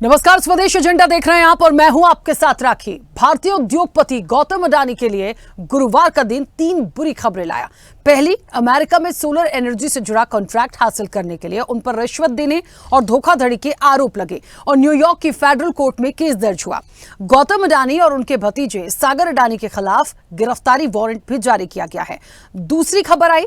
नमस्कार, स्वदेश एजेंडा देख रहे हैं आप और मैं हूं आपके साथ राखी। भारतीय उद्योगपति गौतम अडानी के लिए गुरुवार का दिन 3 बुरी खबरें लाया। पहली, अमेरिका में सोलर एनर्जी से जुड़ा कॉन्ट्रैक्ट हासिल करने के लिए उन पर रिश्वत देने और धोखाधड़ी के आरोप लगे और न्यूयॉर्क की फेडरल कोर्ट में केस दर्ज हुआ। गौतम अडानी और उनके भतीजे सागर अडानी के खिलाफ गिरफ्तारी वारंट भी जारी किया गया है। दूसरी खबर आई,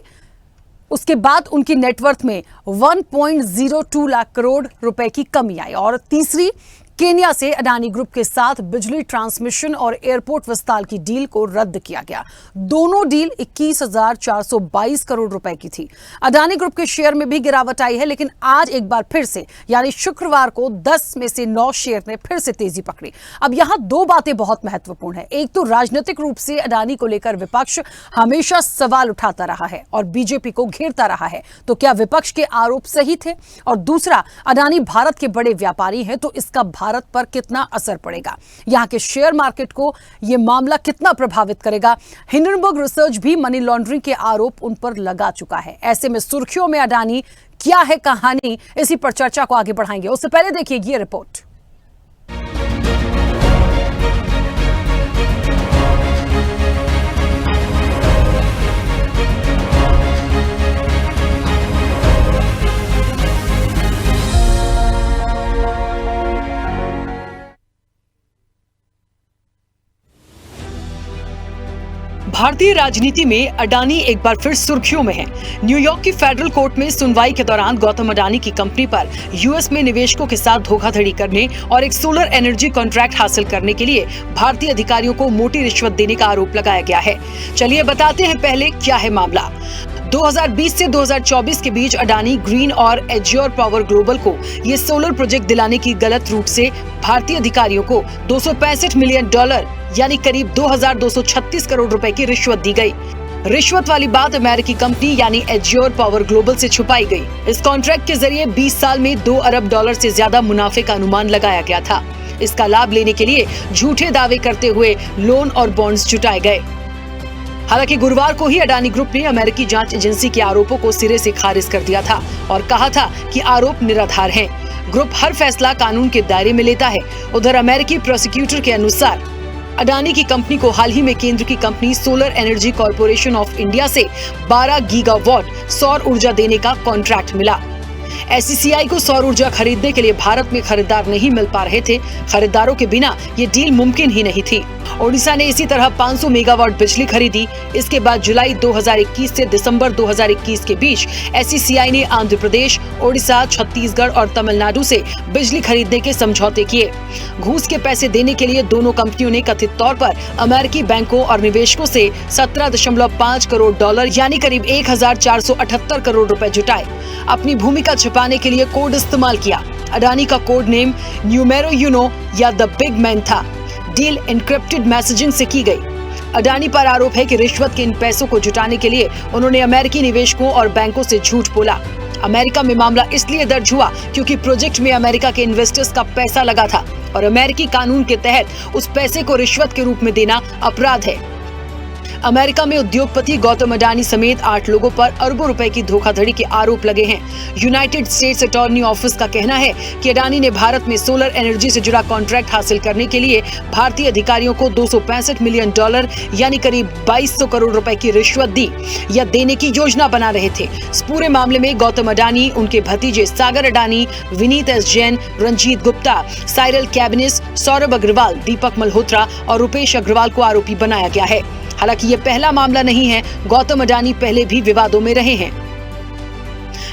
उसके बाद उनकी नेटवर्थ में 1.02 लाख करोड़ रुपए की कमी आई। और तीसरी, केन्या से अडानी ग्रुप के साथ बिजली ट्रांसमिशन और एयरपोर्ट विस्तार की डील को रद्द किया गया। दोनों डील 21,422 करोड़ रुपए की थी। अडानी ग्रुप के शेयर में भी गिरावट आई है, लेकिन आज एक बार फिर से यानी शुक्रवार को 10 में से 9 शेयर ने फिर से तेजी पकड़ी। अब यहां दो बातें बहुत महत्वपूर्ण है। एक तो राजनीतिक रूप से अडानी को लेकर विपक्ष हमेशा सवाल उठाता रहा है और बीजेपी को घेरता रहा है, तो क्या विपक्ष के आरोप सही थे? और दूसरा, अडानी भारत के बड़े व्यापारी हैं, तो इसका भारत पर कितना असर पड़ेगा? यहां के शेयर मार्केट को यह मामला कितना प्रभावित करेगा? हिंडनबर्ग रिसर्च भी मनी लॉन्ड्रिंग के आरोप उन पर लगा चुका है। ऐसे में सुर्खियों में अडानी क्या है कहानी, इसी पर चर्चा को आगे बढ़ाएंगे। उससे पहले देखिए ये रिपोर्ट। भारतीय राजनीति में अडानी एक बार फिर सुर्खियों में है। न्यूयॉर्क की फेडरल कोर्ट में सुनवाई के दौरान गौतम अडानी की कंपनी पर यूएस में निवेशकों के साथ धोखाधड़ी करने और एक सोलर एनर्जी कॉन्ट्रैक्ट हासिल करने के लिए भारतीय अधिकारियों को मोटी रिश्वत देने का आरोप लगाया गया है। चलिए बताते हैं पहले क्या है मामला। 2020 से 2024 के बीच अडानी ग्रीन और एज्योर पावर ग्लोबल को ये सोलर प्रोजेक्ट दिलाने की गलत रूट से भारतीय अधिकारियों को $265 मिलियन यानी करीब 2,236 करोड़ रुपए की रिश्वत दी गई। रिश्वत वाली बात अमेरिकी कंपनी यानी एज्योर पावर ग्लोबल से छुपाई गई। इस कॉन्ट्रैक्ट के जरिए 20 साल में $2 अरब से ज्यादा मुनाफे का अनुमान लगाया गया था। इसका लाभ लेने के लिए झूठे दावे करते हुए लोन और बॉन्ड्स जुटाए गए। हालांकि गुरुवार को ही अडानी ग्रुप ने अमेरिकी जांच एजेंसी के आरोपों को सिरे से खारिज कर दिया था और कहा था कि आरोप निराधार हैं। ग्रुप हर फैसला कानून के दायरे में लेता है। उधर अमेरिकी प्रोसिक्यूटर के अनुसार अडानी की कंपनी को हाल ही में केंद्र की company solar energy corporation of India से 12 गीगावाट सौर ऊर्जा देने का कॉन्ट्रैक्ट मिला। एससीसीआई को सौर ऊर्जा खरीदने के लिए भारत में खरीदार नहीं मिल पा रहे थे। खरीदारों के बिना ये डील मुमकिन ही नहीं थी। ओडिशा ने इसी तरह 500 मेगावाट बिजली खरीदी। इसके बाद जुलाई 2021 से दिसंबर 2021 के बीच एससीसीआई ने आंध्र प्रदेश, ओडिशा, छत्तीसगढ़ और तमिलनाडु से बिजली खरीदने के समझौते किए। घूस के पैसे देने के लिए दोनों कंपनियों ने कथित तौर पर अमेरिकी बैंकों और निवेशकों से $17.5 करोड़ यानी करीब 1,478 करोड़ रुपए जुटाए। अपनी भूमिका छिपाने के लिए कोड इस्तेमाल किया। अडानी का कोड नेम न्यूमेरो यूनो या द बिग मैन था। डील एन्क्रिप्टेड मैसेजिंग से की गई। अडानी पर आरोप है कि रिश्वत के इन पैसों को जुटाने के लिए उन्होंने अमेरिकी निवेशकों और बैंकों से झूठ बोला। अमेरिका में मामला इसलिए दर्ज हुआ क्योंकि प्रोजेक्ट में अमेरिका के इन्वेस्टर्स का पैसा लगा था और अमेरिकी कानून के तहत उस पैसे को रिश्वत के रूप में देना अपराध है। अमेरिका में उद्योगपति गौतम अडानी समेत 8 लोगों पर अरबों रुपए की धोखाधड़ी के आरोप लगे हैं। यूनाइटेड स्टेट्स अटॉर्नी ऑफिस का कहना है कि अडानी ने भारत में सोलर एनर्जी से जुड़ा कॉन्ट्रैक्ट हासिल करने के लिए भारतीय अधिकारियों को $265 मिलियन यानी करीब 2200 करोड़ रुपए की रिश्वत दी या देने की योजना बना रहे थे। इस पूरे मामले में गौतम अडानी, उनके भतीजे सागर अडानी, विनीत एस जैन, रंजीत गुप्ता, साइरल कैबिनेस, सौरभ अग्रवाल, दीपक मल्होत्रा और रुपेश अग्रवाल को आरोपी बनाया गया है। हालांकि ये पहला मामला नहीं है। गौतम अडानी पहले भी विवादों में रहे हैं।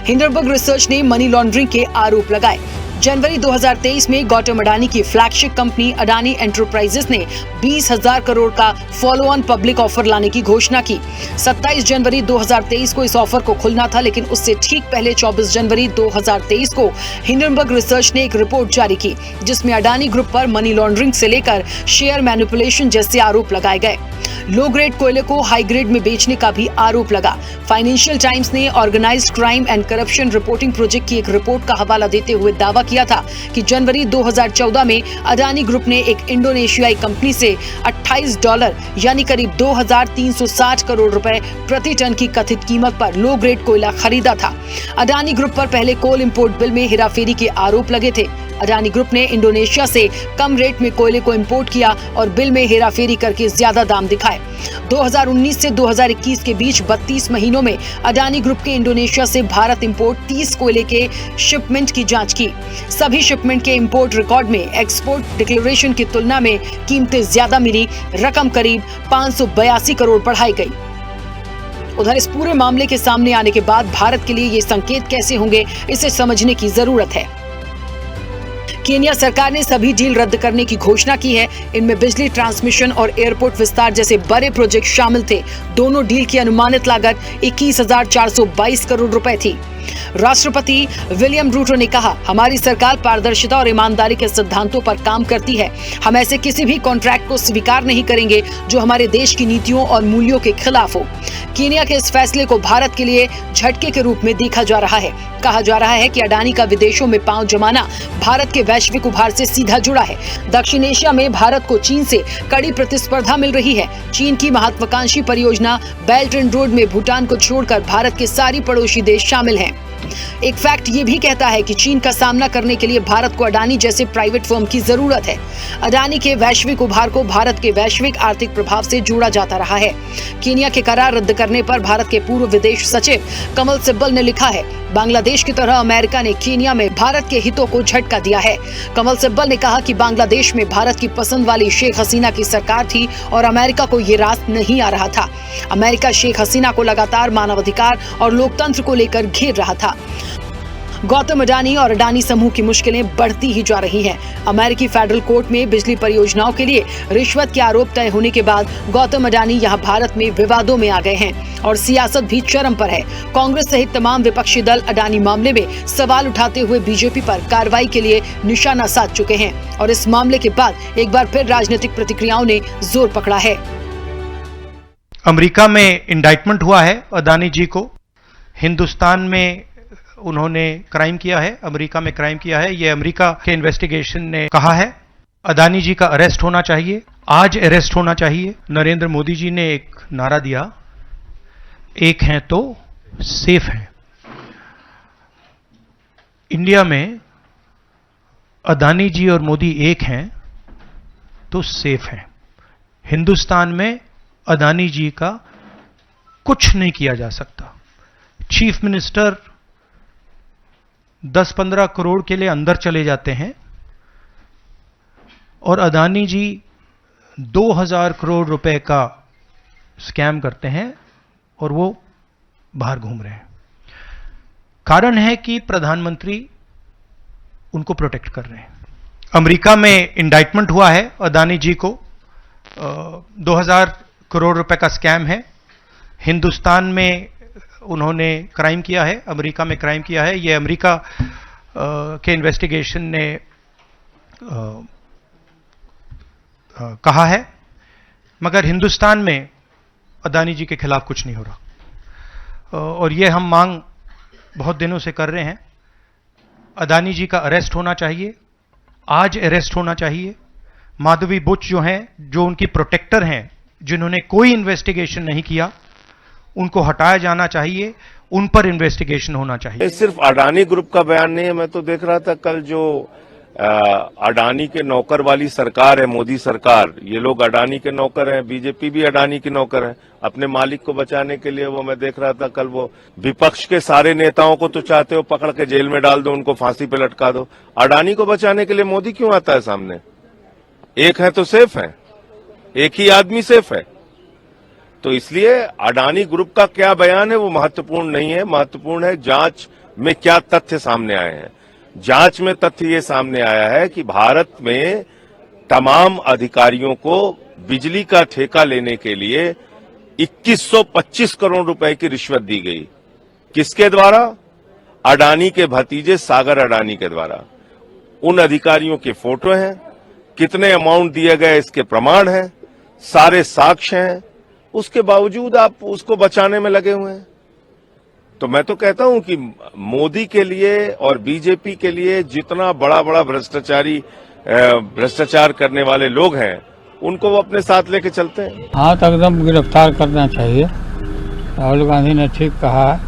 हिंडनबर्ग रिसर्च ने मनी लॉन्ड्रिंग के आरोप लगाए। जनवरी 2023 में गौतम अडानी की फ्लैगशिप कंपनी अडानी एंटरप्राइजेस ने 20,000 करोड़ का फॉलो ऑन पब्लिक ऑफर लाने की घोषणा की। 27 जनवरी 2023 को इस ऑफर को खुलना था, लेकिन उससे ठीक पहले 24 जनवरी 2023 को हिंडनबर्ग रिसर्च ने एक रिपोर्ट जारी की, जिसमें अडानी ग्रुप पर मनी लॉन्ड्रिंग से लेकर शेयर मैनिपुलेशन जैसे आरोप लगाए गए। लो ग्रेड कोयले को हाई ग्रेड में बेचने का भी आरोप लगा। फाइनेंशियल टाइम्स ने Organized Crime and Corruption Reporting Project की एक रिपोर्ट का हवाला देते हुए दावा किया था कि जनवरी 2014 में अडानी ग्रुप ने एक इंडोनेशियाई कंपनी से $28 यानी करीब 2,360 करोड़ रुपए प्रति टन की कथित कीमत पर लो ग्रेड कोयला खरीदा था। अडानी ग्रुप पर पहले कोल इंपोर्ट बिल में हेराफेरी के आरोप लगे थे। अडानी ग्रुप ने इंडोनेशिया से कम रेट में कोयले को इंपोर्ट किया और बिल में हेराफेरी करके ज्यादा दाम दिखाए। 2019 से 2021 के बीच 32 महीनों में अडानी ग्रुप के इंडोनेशिया से भारत इंपोर्ट 30 कोयले के शिपमेंट की जांच की। सभी शिपमेंट के इंपोर्ट रिकॉर्ड में एक्सपोर्ट डिक्लेरेशन की तुलना में कीमतें ज्यादा मिली, रकम करीब 582 करोड़ बढ़ाई गई। उधर इस पूरे मामले के सामने आने के बाद भारत के लिए ये संकेत कैसे होंगे, इसे समझने की जरूरत है। केन्या सरकार ने सभी डील रद्द करने की घोषणा की है। इनमें बिजली ट्रांसमिशन और एयरपोर्ट विस्तार जैसे बड़े प्रोजेक्ट शामिल थे। दोनों डील की अनुमानित लागत 21,422 करोड़ रुपए थी। राष्ट्रपति विलियम रूटो ने कहा, हमारी सरकार पारदर्शिता और ईमानदारी के सिद्धांतों पर काम करती है। हम ऐसे किसी भी कॉन्ट्रैक्ट को स्वीकार नहीं करेंगे जो हमारे देश की नीतियों और मूल्यों के खिलाफ हो। केन्या के इस फैसले को भारत के लिए झटके के रूप में देखा जा रहा है। कहा जा रहा है कि अडानी का विदेशों में पांव जमाना भारत के वैश्विक उभार से सीधा जुड़ा है। दक्षिण एशिया में भारत को चीन से कड़ी प्रतिस्पर्धा मिल रही है। चीन की महत्वाकांक्षी परियोजना बेल्ट एंड रोड में भूटान को छोड़कर भारत के सारी पड़ोसी देश शामिल हैं। एक फैक्ट ये भी कहता है कि चीन का सामना करने के लिए भारत को अडानी जैसे प्राइवेट फर्म की जरूरत है। अडानी के वैश्विक उभार को भारत के वैश्विक आर्थिक प्रभाव से जोड़ा जाता रहा है। केन्या के करार रद्द करने पर भारत के पूर्व विदेश सचिव कमल सिब्बल ने लिखा है, बांग्लादेश की तरह अमेरिका ने केन्या में भारत के हितों को झटका दिया है। कमल सिब्बल ने कहा कि बांग्लादेश में भारत की पसंद वाली शेख हसीना की सरकार थी और अमेरिका को ये रास नहीं आ रहा था। अमेरिका शेख हसीना को लगातार मानवाधिकार और लोकतंत्र को लेकर घेर रहा था। गौतम अडानी और अडानी समूह की मुश्किलें बढ़ती ही जा रही हैं। अमेरिकी फेडरल कोर्ट में बिजली परियोजनाओं के लिए रिश्वत के आरोप तय होने के बाद गौतम अडानी यहां भारत में विवादों में आ गए हैं और सियासत भी चरम पर है। कांग्रेस सहित तमाम विपक्षी दल अडानी मामले में सवाल उठाते हुए बीजेपी पर कार्रवाई के लिए निशाना साध चुके हैं और इस मामले के बाद एक बार फिर राजनीतिक प्रतिक्रियाओं ने जोर पकड़ा है। अमेरिका में इंडाइटमेंट हुआ है अडानी जी को। हिंदुस्तान में उन्होंने क्राइम किया है, अमेरिका में क्राइम किया है। यह अमेरिका के इन्वेस्टिगेशन ने कहा है। अडानी जी का अरेस्ट होना चाहिए, आज अरेस्ट होना चाहिए। नरेंद्र मोदी जी ने एक नारा दिया, एक हैं तो सेफ हैं। इंडिया में अडानी जी और मोदी एक हैं तो सेफ हैं। हिंदुस्तान में अडानी जी का कुछ नहीं किया जा सकता। चीफ मिनिस्टर 10-15 करोड़ के लिए अंदर चले जाते हैं और अडानी जी 2000 करोड़ रुपए का स्कैम करते हैं और वो बाहर घूम रहे हैं। कारण है कि प्रधानमंत्री उनको प्रोटेक्ट कर रहे हैं। अमेरिका में इंडाइटमेंट हुआ है अडानी जी को। 2000 करोड़ रुपए का स्कैम है। हिंदुस्तान में उन्होंने क्राइम किया है, अमेरिका में क्राइम किया है। यह अमेरिका के इन्वेस्टिगेशन ने कहा है, मगर हिंदुस्तान में अडानी जी के खिलाफ कुछ नहीं हो रहा और यह हम मांग बहुत दिनों से कर रहे हैं। अडानी जी का अरेस्ट होना चाहिए, आज अरेस्ट होना चाहिए। माधवी बुच जो हैं, जो उनकी प्रोटेक्टर हैं, जिन्होंने कोई इन्वेस्टिगेशन नहीं किया, उनको हटाया जाना चाहिए, उन पर इन्वेस्टिगेशन होना चाहिए। सिर्फ अडानी ग्रुप का बयान नहीं है। मैं तो देख रहा था कल जो अडानी के नौकर वाली सरकार है, मोदी सरकार, ये लोग अडानी के नौकर हैं, बीजेपी भी अडानी की नौकर है। अपने मालिक को बचाने के लिए वो, मैं देख रहा था कल, वो विपक्ष के सारे नेताओं को तो चाहते हो पकड़ के जेल में डाल दो, उनको फांसी पे लटका दो। अडानी को बचाने के लिए मोदी क्यों आता है सामने? एक है तो सेफ है, एक ही आदमी सेफ है। तो इसलिए अडानी ग्रुप का क्या बयान है वो महत्वपूर्ण नहीं है। महत्वपूर्ण है जांच में क्या तथ्य सामने आए हैं। जांच में तथ्य ये सामने आया है कि भारत में तमाम अधिकारियों को बिजली का ठेका लेने के लिए 2125 करोड़ रुपए की रिश्वत दी गई। किसके द्वारा? अडानी के भतीजे सागर अडानी के द्वारा। उन अधिकारियों के फोटो हैं, कितने अमाउंट दिए गए इसके प्रमाण हैं, सारे साक्ष्य हैं। उसके बावजूद आप उसको बचाने में लगे हुए हैं। तो मैं तो कहता हूं कि मोदी के लिए और बीजेपी के लिए जितना बड़ा बड़ा भ्रष्टाचार करने वाले लोग हैं, उनको वो अपने साथ लेके चलते हैं। हाँ, तो एकदम गिरफ्तार करना चाहिए। राहुल गांधी ने ठीक कहा है,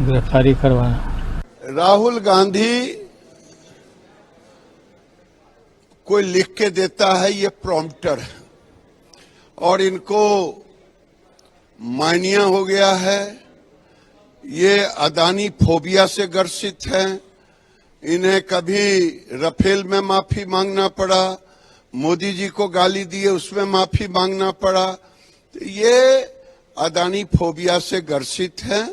गिरफ्तारी करवाना। राहुल गांधी कोई लिख के देता है, ये प्रॉम्प्टर है और इनको मानिया हो गया है। ये अडानी फोबिया से ग्रसित है। इन्हें कभी राफेल में माफी मांगना पड़ा, मोदी जी को गाली दिए उसमें माफी मांगना पड़ा। तो ये अडानी फोबिया से ग्रसित है।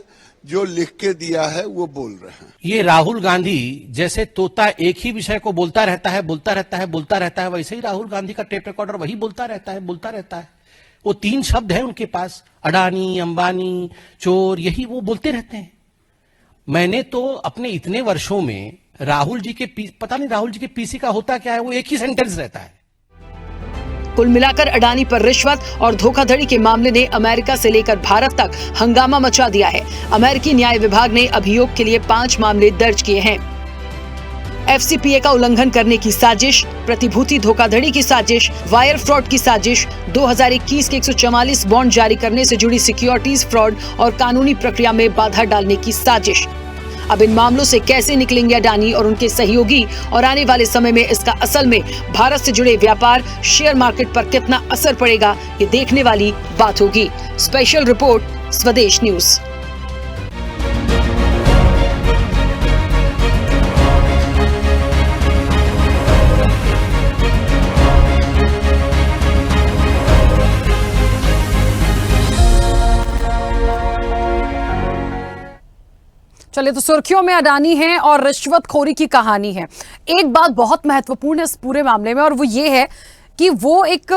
जो लिख के दिया है वो बोल रहे हैं। ये राहुल गांधी जैसे तोता एक ही विषय को बोलता रहता है, वैसे ही राहुल गांधी का टेप रिकॉर्डर वही बोलता रहता है। वो 3 शब्द है उनके पास, अडानी, अंबानी, चोर, यही वो बोलते रहते हैं। मैंने तो अपने इतने वर्षों में राहुल जी के पता नहीं राहुल जी के पीसी का होता क्या है, वो एक ही सेंटेंस रहता है। कुल मिलाकर अडानी पर रिश्वत और धोखाधड़ी के मामले ने अमेरिका से लेकर भारत तक हंगामा मचा दिया है। अमेरिकी न्याय विभाग ने अभियोग के लिए 5 मामले दर्ज किए हैं। FCPA का उल्लंघन करने की साजिश, प्रतिभूति धोखाधड़ी की साजिश, वायर फ्रॉड की साजिश, 2021 के 144 बॉन्ड जारी करने से जुड़ी सिक्योरिटीज फ्रॉड और कानूनी प्रक्रिया में बाधा डालने की साजिश। अब इन मामलों से कैसे निकलेंगे अडानी और उनके सहयोगी और आने वाले समय में इसका असल में भारत से जुड़े व्यापार, शेयर मार्केट पर कितना असर पड़ेगा, ये देखने वाली बात होगी। स्पेशल रिपोर्ट, स्वदेश न्यूज। चलिए, तो सुर्खियों में अडानी है और रिश्वतखोरी की कहानी है। एक बात बहुत महत्वपूर्ण है इस पूरे मामले में और वो ये है कि वो एक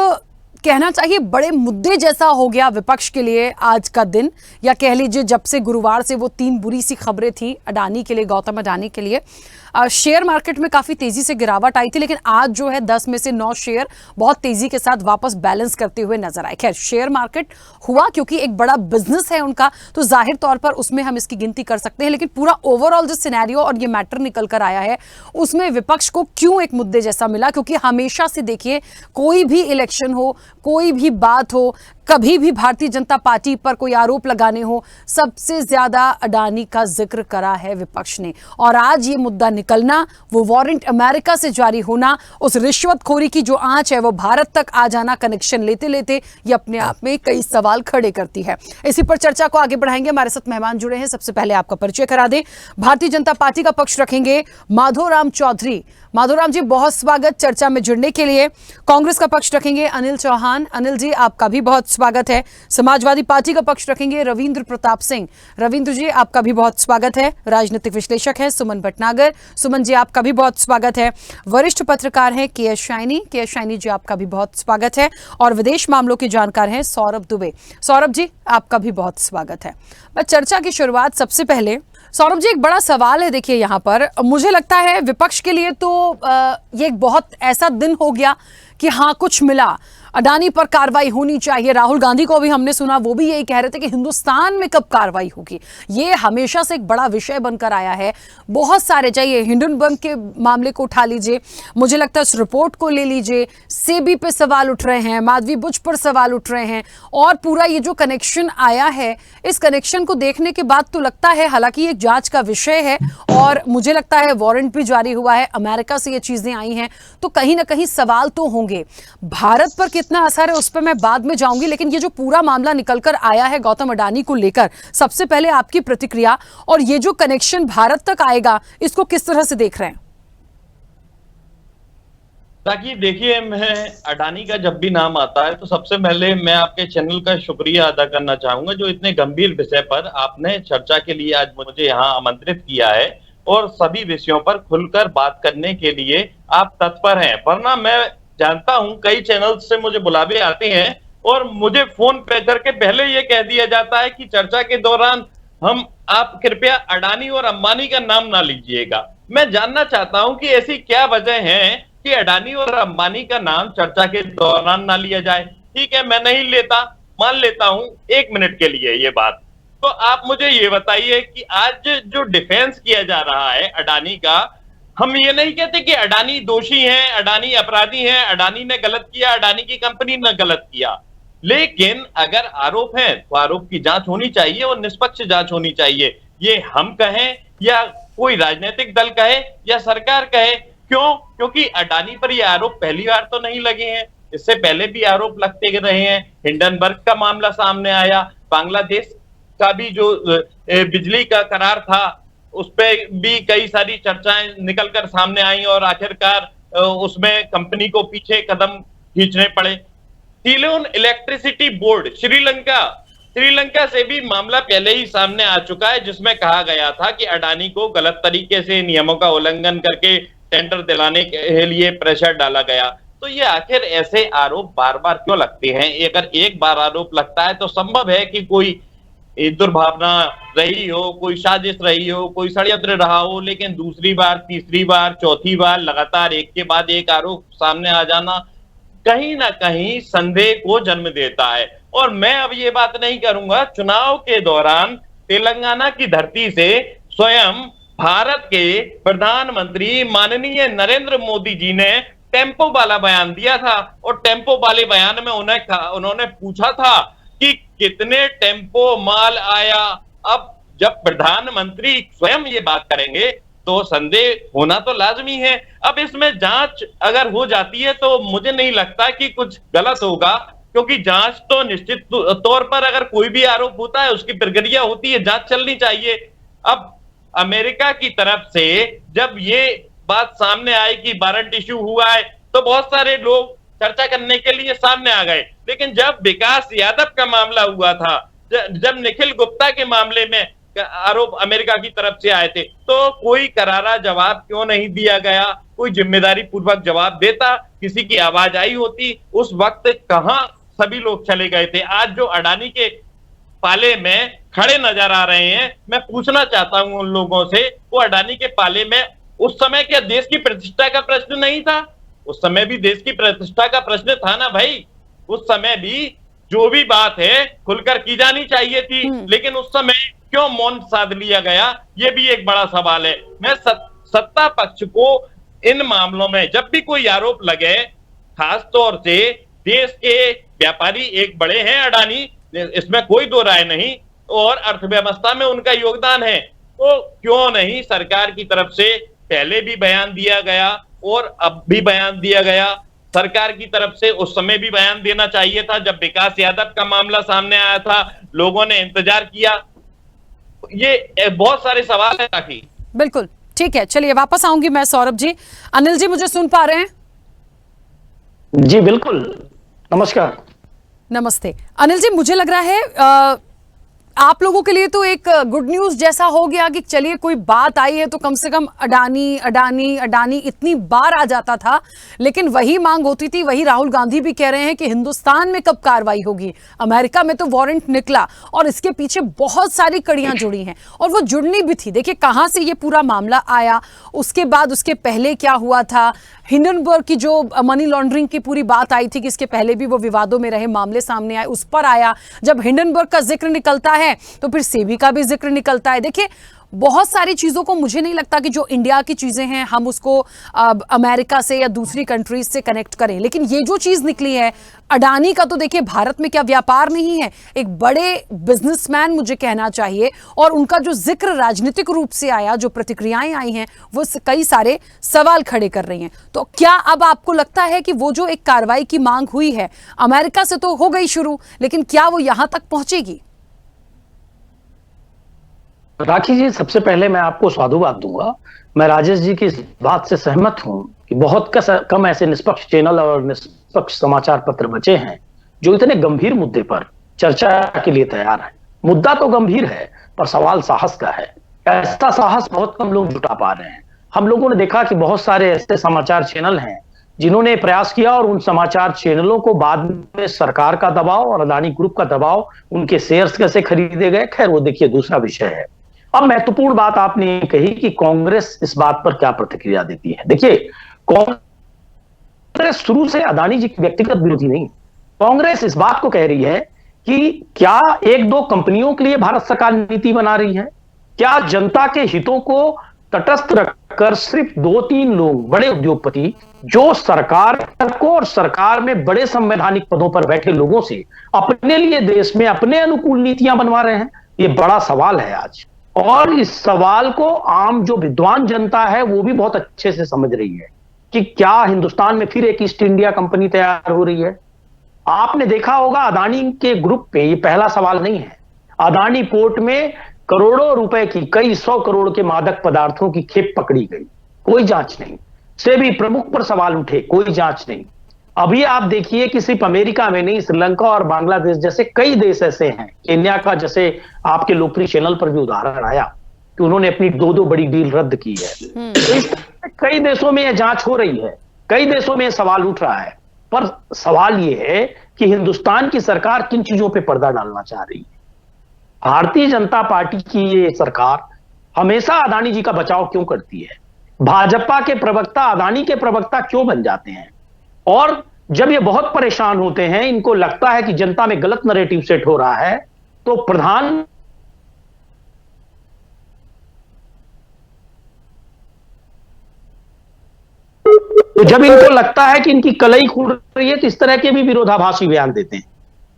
कहना चाहिए बड़े मुद्दे जैसा हो गया विपक्ष के लिए आज का दिन, या कह लीजिए जब से गुरुवार से वो 3 बुरी सी खबरें थी अडानी के लिए, गौतम अडानी के लिए। शेयर मार्केट में काफी तेजी से गिरावट आई थी, लेकिन आज जो है 10 में से 9 शेयर बहुत तेजी के साथ वापस बैलेंस करते हुए नजर आए। खैर, शेयर मार्केट हुआ क्योंकि एक बड़ा बिजनेस है उनका, तो जाहिर तौर पर उसमें हम इसकी गिनती कर सकते हैं, लेकिन पूरा ओवरऑल जो सिनेरियो और ये मैटर निकल कर आया है उसमें विपक्ष को क्यों एक मुद्दे जैसा मिला? क्योंकि हमेशा से देखिए, कोई भी इलेक्शन हो, कोई भी बात हो, कभी भी भारतीय जनता पार्टी पर कोई आरोप लगाने हो, सबसे ज्यादा अडानी का जिक्र करा है विपक्ष ने। और आज ये मुद्दा निकलना, वो वारंट अमेरिका से जारी होना, उस रिश्वतखोरी की जो आंच है वो भारत तक आ जाना, कनेक्शन लेते लेते ये अपने आप में कई सवाल खड़े करती है। इसी पर चर्चा को आगे बढ़ाएंगे। हमारे साथ मेहमान जुड़े हैं। सबसे पहले आपका परिचय करा दें। भारतीय जनता पार्टी का पक्ष रखेंगे माधोराम चौधरी। माधोराम जी, बहुत स्वागत चर्चा में जुड़ने के लिए। कांग्रेस का पक्ष रखेंगे अनिल चौहान। अनिल जी, आपका भी बहुत स्वागत है। समाजवादी पार्टी का पक्ष रखेंगे रविंद्र प्रताप सिंह। रविंद्र जी, आपका भी बहुत स्वागत है। राजनीतिक विश्लेषक है सुमन भटनागर। सुमन जी, आपका भी बहुत स्वागत है। वरिष्ठ पत्रकार हैं के.एस. शाइनी। के.एस. शाइनी जी, आपका भी बहुत स्वागत है। और विदेश मामलों के जानकार हैं सौरभ दुबे। सौरभ जी, आपका भी बहुत स्वागत है। मैं चर्चा की शुरुआत सबसे पहले, सौरभ जी, एक बड़ा सवाल है। देखिए, यहाँ पर मुझे लगता है विपक्ष के लिए तो ये एक बहुत ऐसा दिन हो गया कि हाँ, कुछ मिला, अडानी पर कार्रवाई होनी चाहिए। राहुल गांधी को भी हमने सुना, वो भी यही कह रहे थे कि हिंदुस्तान में कब कार्रवाई होगी। ये हमेशा से एक बड़ा विषय बनकर आया है। बहुत सारे, चाहिए हिंडनबर्ग के मामले को उठा लीजिए, मुझे लगता है इस रिपोर्ट को ले लीजिए, सेबी पे सवाल उठ रहे हैं, माधवी बुच पर सवाल उठ रहे हैं, और पूरा ये जो कनेक्शन आया है, इस कनेक्शन को देखने के बाद तो लगता है, हालांकि ये जांच का विषय है और मुझे लगता है वारंट भी जारी हुआ है, अमेरिका से ये चीजें आई हैं, तो कहीं ना कहीं सवाल तो होंगे। भारत पर कितना असर है उस पर मैं बाद में जाऊंगी, लेकिन ये जो पूरा मामला निकलकर आया है गौतम अडानी को लेकर, सबसे पहले आपकी प्रतिक्रिया, और ये जो कनेक्शन भारत तक आएगा इसको किस तरह से देख रहे हैं? ताकि देखिए, मैं अडानी का जब भी नाम आता है तो सबसे पहले मैं आपके चैनल का शुक्रिया अदा करना चाहूंगा, जो इतने गंभीर विषय पर आपने चर्चा के लिए आज मुझे यहाँ आमंत्रित किया है और सभी विषयों पर खुलकर बात करने के लिए आप तत्पर हैं। वरना मैं जानता हूं कई चैनल से मुझे बुलावे आते हैं और मुझे फोन पे करके पहले ये कह दिया जाता है कि चर्चा के दौरान आप कृपया अडानी और अंबानी का नाम ना लीजिएगा। मैं जानना चाहता हूं कि ऐसी क्या वजह है कि अडानी और अंबानी का नाम चर्चा के दौरान ना लिया जाए। ठीक है, मैं नहीं लेता, मान लेता हूं 1 मिनट के लिए ये बात। तो आप मुझे ये बताइए कि आज जो डिफेंस किया जा रहा है अडानी का, हम ये नहीं कहते कि अडानी दोषी हैं, अडानी अपराधी हैं, अडानी ने गलत किया, अडानी की कंपनी ने गलत किया, लेकिन अगर आरोप है तो आरोप की जांच होनी चाहिए और निष्पक्ष जांच होनी चाहिए। ये हम कहें या कोई राजनीतिक दल कहे या सरकार कहे, क्यों? क्योंकि अडानी पर ये आरोप पहली बार तो नहीं लगे हैं, इससे पहले भी आरोप लगते रहे हैं। हिंडनबर्ग का मामला सामने आया, बांग्लादेश का भी जो बिजली का करार था उस पे भी कई सारी चर्चाएं निकलकर सामने आई और आखिरकार उसमें कंपनी को पीछे कदम खींचने पड़े। सीलोन इलेक्ट्रिसिटी बोर्ड श्रीलंका से भी मामला पहले ही सामने आ चुका है, जिसमें कहा गया था कि अडानी को गलत तरीके से नियमों का उल्लंघन करके टेंडर दिलाने के लिए प्रेशर डाला गया। तो ये आखिर ऐसे आरोप बार बार क्यों लगते हैं? अगर एक बार आरोप लगता है तो संभव है कि कोई दुर्भावना रही हो, कोई साजिश रही हो, कोई षड्यंत्र रहा हो, लेकिन दूसरी बार, तीसरी बार, चौथी बार लगातार एक के बाद एक आरोप सामने आ जाना कहीं ना कहीं संदेह को जन्म देता है। और मैं अब ये बात नहीं करूंगा, चुनाव के दौरान तेलंगाना की धरती से स्वयं भारत के प्रधानमंत्री माननीय नरेंद्र मोदी जी ने टेम्पो वाला बयान दिया था और टेम्पो वाले बयान में उन्होंने पूछा था कि कितने टेम्पो माल आया। अब जब प्रधानमंत्री स्वयं ये बात करेंगे तो संदेह होना तो लाजमी है। अब इसमें जांच अगर हो जाती है तो मुझे नहीं लगता कि कुछ गलत होगा, क्योंकि जांच तो निश्चित तौर पर अगर कोई भी आरोप होता है उसकी प्रक्रिया होती है, जांच चलनी चाहिए। अब अमेरिका की तरफ से जब ये बात सामने आई कि वारंट इश्यू हुआ है तो बहुत सारे लोग चर्चा करने के लिए सामने आ गए, लेकिन जब विकास यादव का मामला हुआ था, जब निखिल गुप्ता के मामले में आरोप अमेरिका की तरफ से आए थे, तो कोई करारा जवाब क्यों नहीं दिया गया? कोई जिम्मेदारी पूर्वक जवाब देता, किसी की आवाज आई होती। उस वक्त कहां सभी लोग चले गए थे? आज जो अडानी के पाले में खड़े नजर आ रहे हैं, मैं पूछना चाहता हूं उन लोगों से, वो अडानी के पाले में उस समय क्या देश की प्रतिष्ठा का प्रश्न नहीं था? उस समय भी देश की प्रतिष्ठा का प्रश्न था ना भाई। उस समय भी जो भी बात है खुलकर की जानी चाहिए थी, लेकिन उस समय क्यों मौन साध लिया गया? ये भी एक बड़ा सवाल है। मैं सत्ता पक्ष को इन मामलों में जब भी कोई आरोप लगे, खास तौर से देश के व्यापारी एक बड़े हैं अडानी, इसमें कोई दो राय नहीं, और अर्थव्यवस्था में उनका योगदान है, तो क्यों नहीं सरकार की तरफ से पहले भी बयान दिया गया और अब भी बयान दिया गया? सरकार की तरफ से उस समय भी बयान देना चाहिए था जब विकास यादव का मामला सामने आया था, लोगों ने इंतजार किया। ये बहुत सारे सवाल है। ताकि बिल्कुल ठीक है, चलिए वापस आऊंगी मैं सौरभ जी। अनिल जी मुझे सुन पा रहे हैं? जी बिल्कुल, नमस्कार। नमस्ते अनिल जी, मुझे लग रहा है आप लोगों के लिए तो एक गुड न्यूज जैसा हो गया कि चलिए कोई बात आई है तो कम से कम अडानी अडानी अडानी इतनी बार आ जाता था, लेकिन वही मांग होती थी, वही राहुल गांधी भी कह रहे हैं कि हिंदुस्तान में कब कार्रवाई होगी। अमेरिका में तो वारंट निकला और इसके पीछे बहुत सारी कड़ियां जुड़ी हैं और वो जुड़नी भी थी। देखिए कहां से ये पूरा मामला आया, उसके बाद उसके पहले क्या हुआ था, हिंडनबर्ग की जो मनी लॉन्ड्रिंग की पूरी बात आई थी कि इसके पहले भी वो विवादों में रहे, मामले सामने आए, उस पर आया। जब हिंडनबर्ग का जिक्र निकलता है तो फिर सेबी का भी जिक्र निकलता है। देखिए बहुत सारी चीजों को मुझे नहीं लगता कि जो इंडिया की चीजें हैं हम उसको अमेरिका से या दूसरी कंट्रीज से कनेक्ट करें, लेकिन ये जो चीज निकली है अडानी का, तो देखिए भारत में क्या व्यापार नहीं है, एक बड़े बिजनेसमैन मुझे कहना चाहिए, और उनका जो जिक्र राजनीतिक रूप से आया, जो प्रतिक्रियाएं आई हैं वो कई सारे सवाल खड़े कर रही हैं। तो क्या अब आपको लगता है कि वो जो एक कार्रवाई की मांग हुई है अमेरिका से तो हो गई शुरू, लेकिन क्या वो यहां तक पहुंचेगी? राखी जी, सबसे पहले मैं आपको साधुवाद दूंगा। मैं राजेश जी की इस बात से सहमत हूं कि बहुत कम ऐसे निष्पक्ष चैनल और निष्पक्ष समाचार पत्र बचे हैं जो इतने गंभीर मुद्दे पर चर्चा के लिए तैयार है। मुद्दा तो गंभीर है पर सवाल साहस का है। ऐसा साहस बहुत कम लोग जुटा पा रहे हैं। हम लोगों ने देखा कि बहुत सारे ऐसे समाचार चैनल हैं जिन्होंने प्रयास किया और उन समाचार चैनलों को बाद में सरकार का दबाव और अडानी ग्रुप का दबाव, उनके शेयर्स कैसे खरीदे गए, खैर वो देखिए दूसरा विषय है। अब महत्वपूर्ण बात आपने कही कि कांग्रेस इस बात पर क्या प्रतिक्रिया देती है। देखिए कांग्रेस शुरू से अडानी जी की व्यक्तिगत विरोधी नहीं, कांग्रेस इस बात को कह रही है कि क्या एक दो कंपनियों के लिए भारत सरकार नीति बना रही है, क्या जनता के हितों को तटस्थ रखकर सिर्फ 2-3 लोग बड़े उद्योगपति जो सरकार को और सरकार में बड़े संवैधानिक पदों पर बैठे लोगों से अपने लिए देश में अपने अनुकूल नीतियां बनवा रहे हैं? ये बड़ा सवाल है आज। और इस सवाल को आम जो विद्वान जनता है वो भी बहुत अच्छे से समझ रही है कि क्या हिंदुस्तान में फिर एक ईस्ट इंडिया कंपनी तैयार हो रही है। आपने देखा होगा अदानी के ग्रुप पे, ये पहला सवाल नहीं है, अदानी पोर्ट में करोड़ों रुपए की, कई 100 करोड़ के मादक पदार्थों की खेप पकड़ी गई, कोई जांच नहीं। सेबी प्रमुख पर सवाल उठे, कोई जांच नहीं। अभी आप देखिए कि सिर्फ अमेरिका में नहीं, श्रीलंका और बांग्लादेश जैसे कई देश ऐसे हैं, केन्या का जैसे आपके लोकप्रिय चैनल पर भी उदाहरण आया कि उन्होंने अपनी 2 बड़ी डील रद्द की है। तो इस कई देशों में यह जांच हो रही है, कई देशों में यह सवाल उठ रहा है। पर सवाल यह है कि हिंदुस्तान की सरकार किन चीजों पर पर्दा डालना चाह रही है। भारतीय जनता पार्टी की ये सरकार हमेशा अदानी जी का बचाव क्यों करती है? भाजपा के प्रवक्ता अदानी के प्रवक्ता क्यों बन जाते हैं? और जब ये बहुत परेशान होते हैं, इनको लगता है कि जनता में गलत नैरेटिव सेट हो रहा है, तो जब इनको लगता है कि इनकी कलई खुल रही है, तो इस तरह के भी विरोधाभासी बयान देते हैं।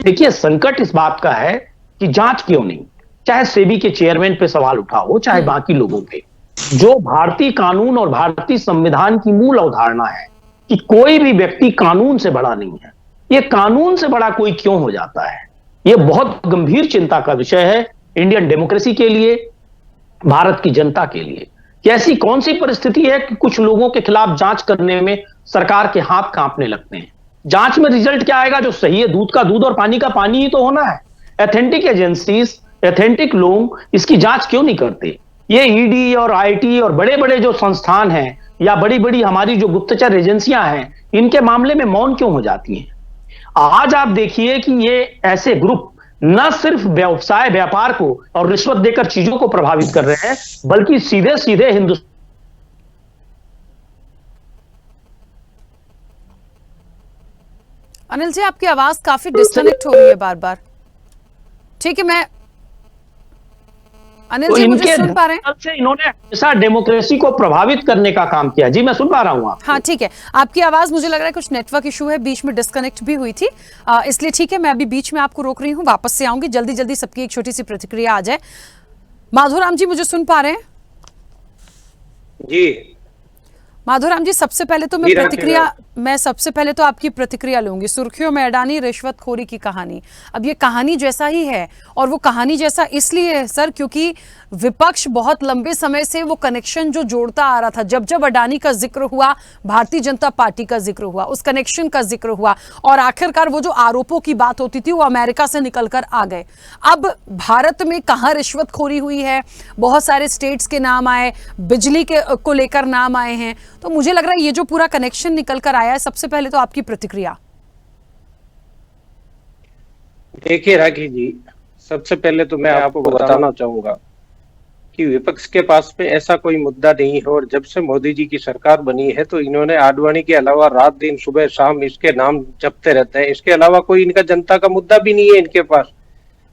देखिए, संकट इस बात का है कि जांच क्यों नहीं, चाहे सेबी के चेयरमैन पे सवाल उठा हो, चाहे बाकी लोगों पे। जो भारतीय कानून और भारतीय संविधान की मूल अवधारणा है कि कोई भी व्यक्ति कानून से बड़ा नहीं है, ये कानून से बड़ा कोई क्यों हो जाता है, ये बहुत गंभीर चिंता का विषय है इंडियन डेमोक्रेसी के लिए, भारत की जनता के लिए। कि ऐसी कौन सी परिस्थिति है कि कुछ लोगों के खिलाफ जांच करने में सरकार के हाथ कांपने लगते हैं। जांच में रिजल्ट क्या आएगा? जो सही है, दूध का दूध और पानी का पानी ही तो होना है। एथेंटिक एजेंसीज, एथेंटिक लोग इसकी जांच क्यों नहीं करते? ये ईडी और आईटी और बड़े बड़े जो संस्थान हैं या बड़ी बड़ी हमारी जो गुप्तचर एजेंसियां हैं, इनके मामले में मौन क्यों हो जाती हैं? आज आप देखिए कि ये ऐसे ग्रुप न सिर्फ व्यवसाय व्यापार को और रिश्वत देकर चीजों को प्रभावित कर रहे हैं, बल्कि सीधे सीधे हिंदुस्तान। अनिल जी, आपकी आवाज काफी डिस्कनेक्ट हो रही है बार बार। ठीक है, मैं अनिल जी, मुझे सुन पा रहे हैं? से इन्होंने हमेशा डेमोक्रेसी को प्रभावित करने का काम किया। जी, मैं सुन पा रहा हूं आप। हाँ, ठीक है। आपकी आवाज, मुझे लग रहा है कुछ नेटवर्क इशू है, बीच में डिस्कनेक्ट भी हुई थी, इसलिए ठीक है, मैं अभी बीच में आपको रोक रही हूँ, वापस से आऊंगी। जल्दी जल्दी सबकी एक छोटी सी प्रतिक्रिया आ जाए। माधोराम जी, मुझे सुन पा रहे हैं? जी माधोराम जी, सबसे पहले तो मैं सबसे पहले तो आपकी प्रतिक्रिया लूंगी। सुर्खियों में अडानी रिश्वतखोरी की कहानी। अब ये कहानी जैसा ही है, और वो कहानी जैसा इसलिए है सर क्योंकि विपक्ष बहुत लंबे समय से वो कनेक्शन जो जोड़ता आ रहा था, जब जब अडानी का जिक्र हुआ, भारतीय जनता पार्टी का जिक्र हुआ, उस कनेक्शन का जिक्र हुआ, और आखिरकार वो जो आरोपों की बात होती थी वो अमेरिका से निकलकर आ गए। अब भारत में कहाँ रिश्वतखोरी हुई है? बहुत सारे स्टेट्स के नाम आए, बिजली के को लेकर नाम आए हैं। तो मुझे लग रहा है ये जो पूरा कनेक्शन निकल कर आया है, सबसे पहले तो आपकी प्रतिक्रिया। देखिए राखी जी, सबसे पहले तो मैं आपको बताना चाहूंगा कि विपक्ष के पास में ऐसा कोई मुद्दा नहीं है, और जब से मोदी जी की सरकार बनी है तो इन्होंने आडवाणी के अलावा रात दिन सुबह शाम इसके नाम जपते रहते हैं। इसके अलावा कोई इनका जनता का मुद्दा भी नहीं है इनके पास।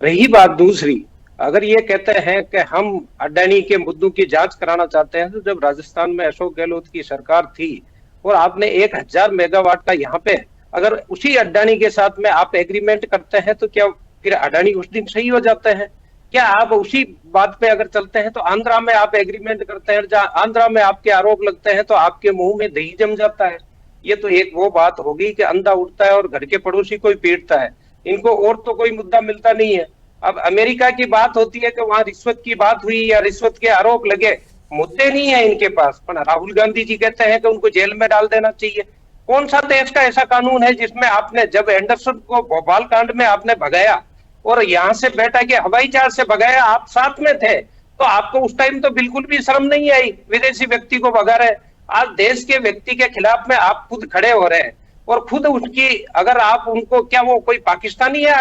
रही बात दूसरी, अगर ये कहते हैं कि हम अडानी के मुद्दों की जांच कराना चाहते हैं, तो जब राजस्थान में अशोक गहलोत की सरकार थी और आपने 1000 मेगावाट का यहाँ पे, अगर उसी अडानी के साथ में आप एग्रीमेंट करते हैं, तो क्या फिर अडानी उस दिन सही हो जाते हैं? क्या आप उसी बात पे अगर चलते हैं तो आंध्रा में आप एग्रीमेंट करते हैं, जहाँ आंध्रा में आपके आरोप लगते हैं तो आपके मुंह में दही जम जाता है? ये तो एक वो बात होगी कि अंधा उठता है और घर के पड़ोसी को ही पीटता है। इनको और तो कोई मुद्दा मिलता नहीं है। अब अमेरिका की बात होती है कि वहां रिश्वत की बात हुई या रिश्वत के आरोप लगे, मुद्दे नहीं है इनके पास। पर राहुल गांधी जी कहते हैं कि उनको जेल में डाल देना चाहिए। कौन सा देश का ऐसा कानून है जिसमें आपने, जब एंडरसन को भोपाल कांड में आपने भगाया और यहाँ से बैठा के हवाई जहाज से भगाया, आप साथ में थे, तो आपको उस टाइम तो बिल्कुल भी शर्म नहीं आई, विदेशी व्यक्ति को भगा रहे। आज देश के व्यक्ति के खिलाफ में आप खुद खड़े हो रहे हैं, और खुद उसकी, अगर आप उनको, क्या वो कोई पाकिस्तानी है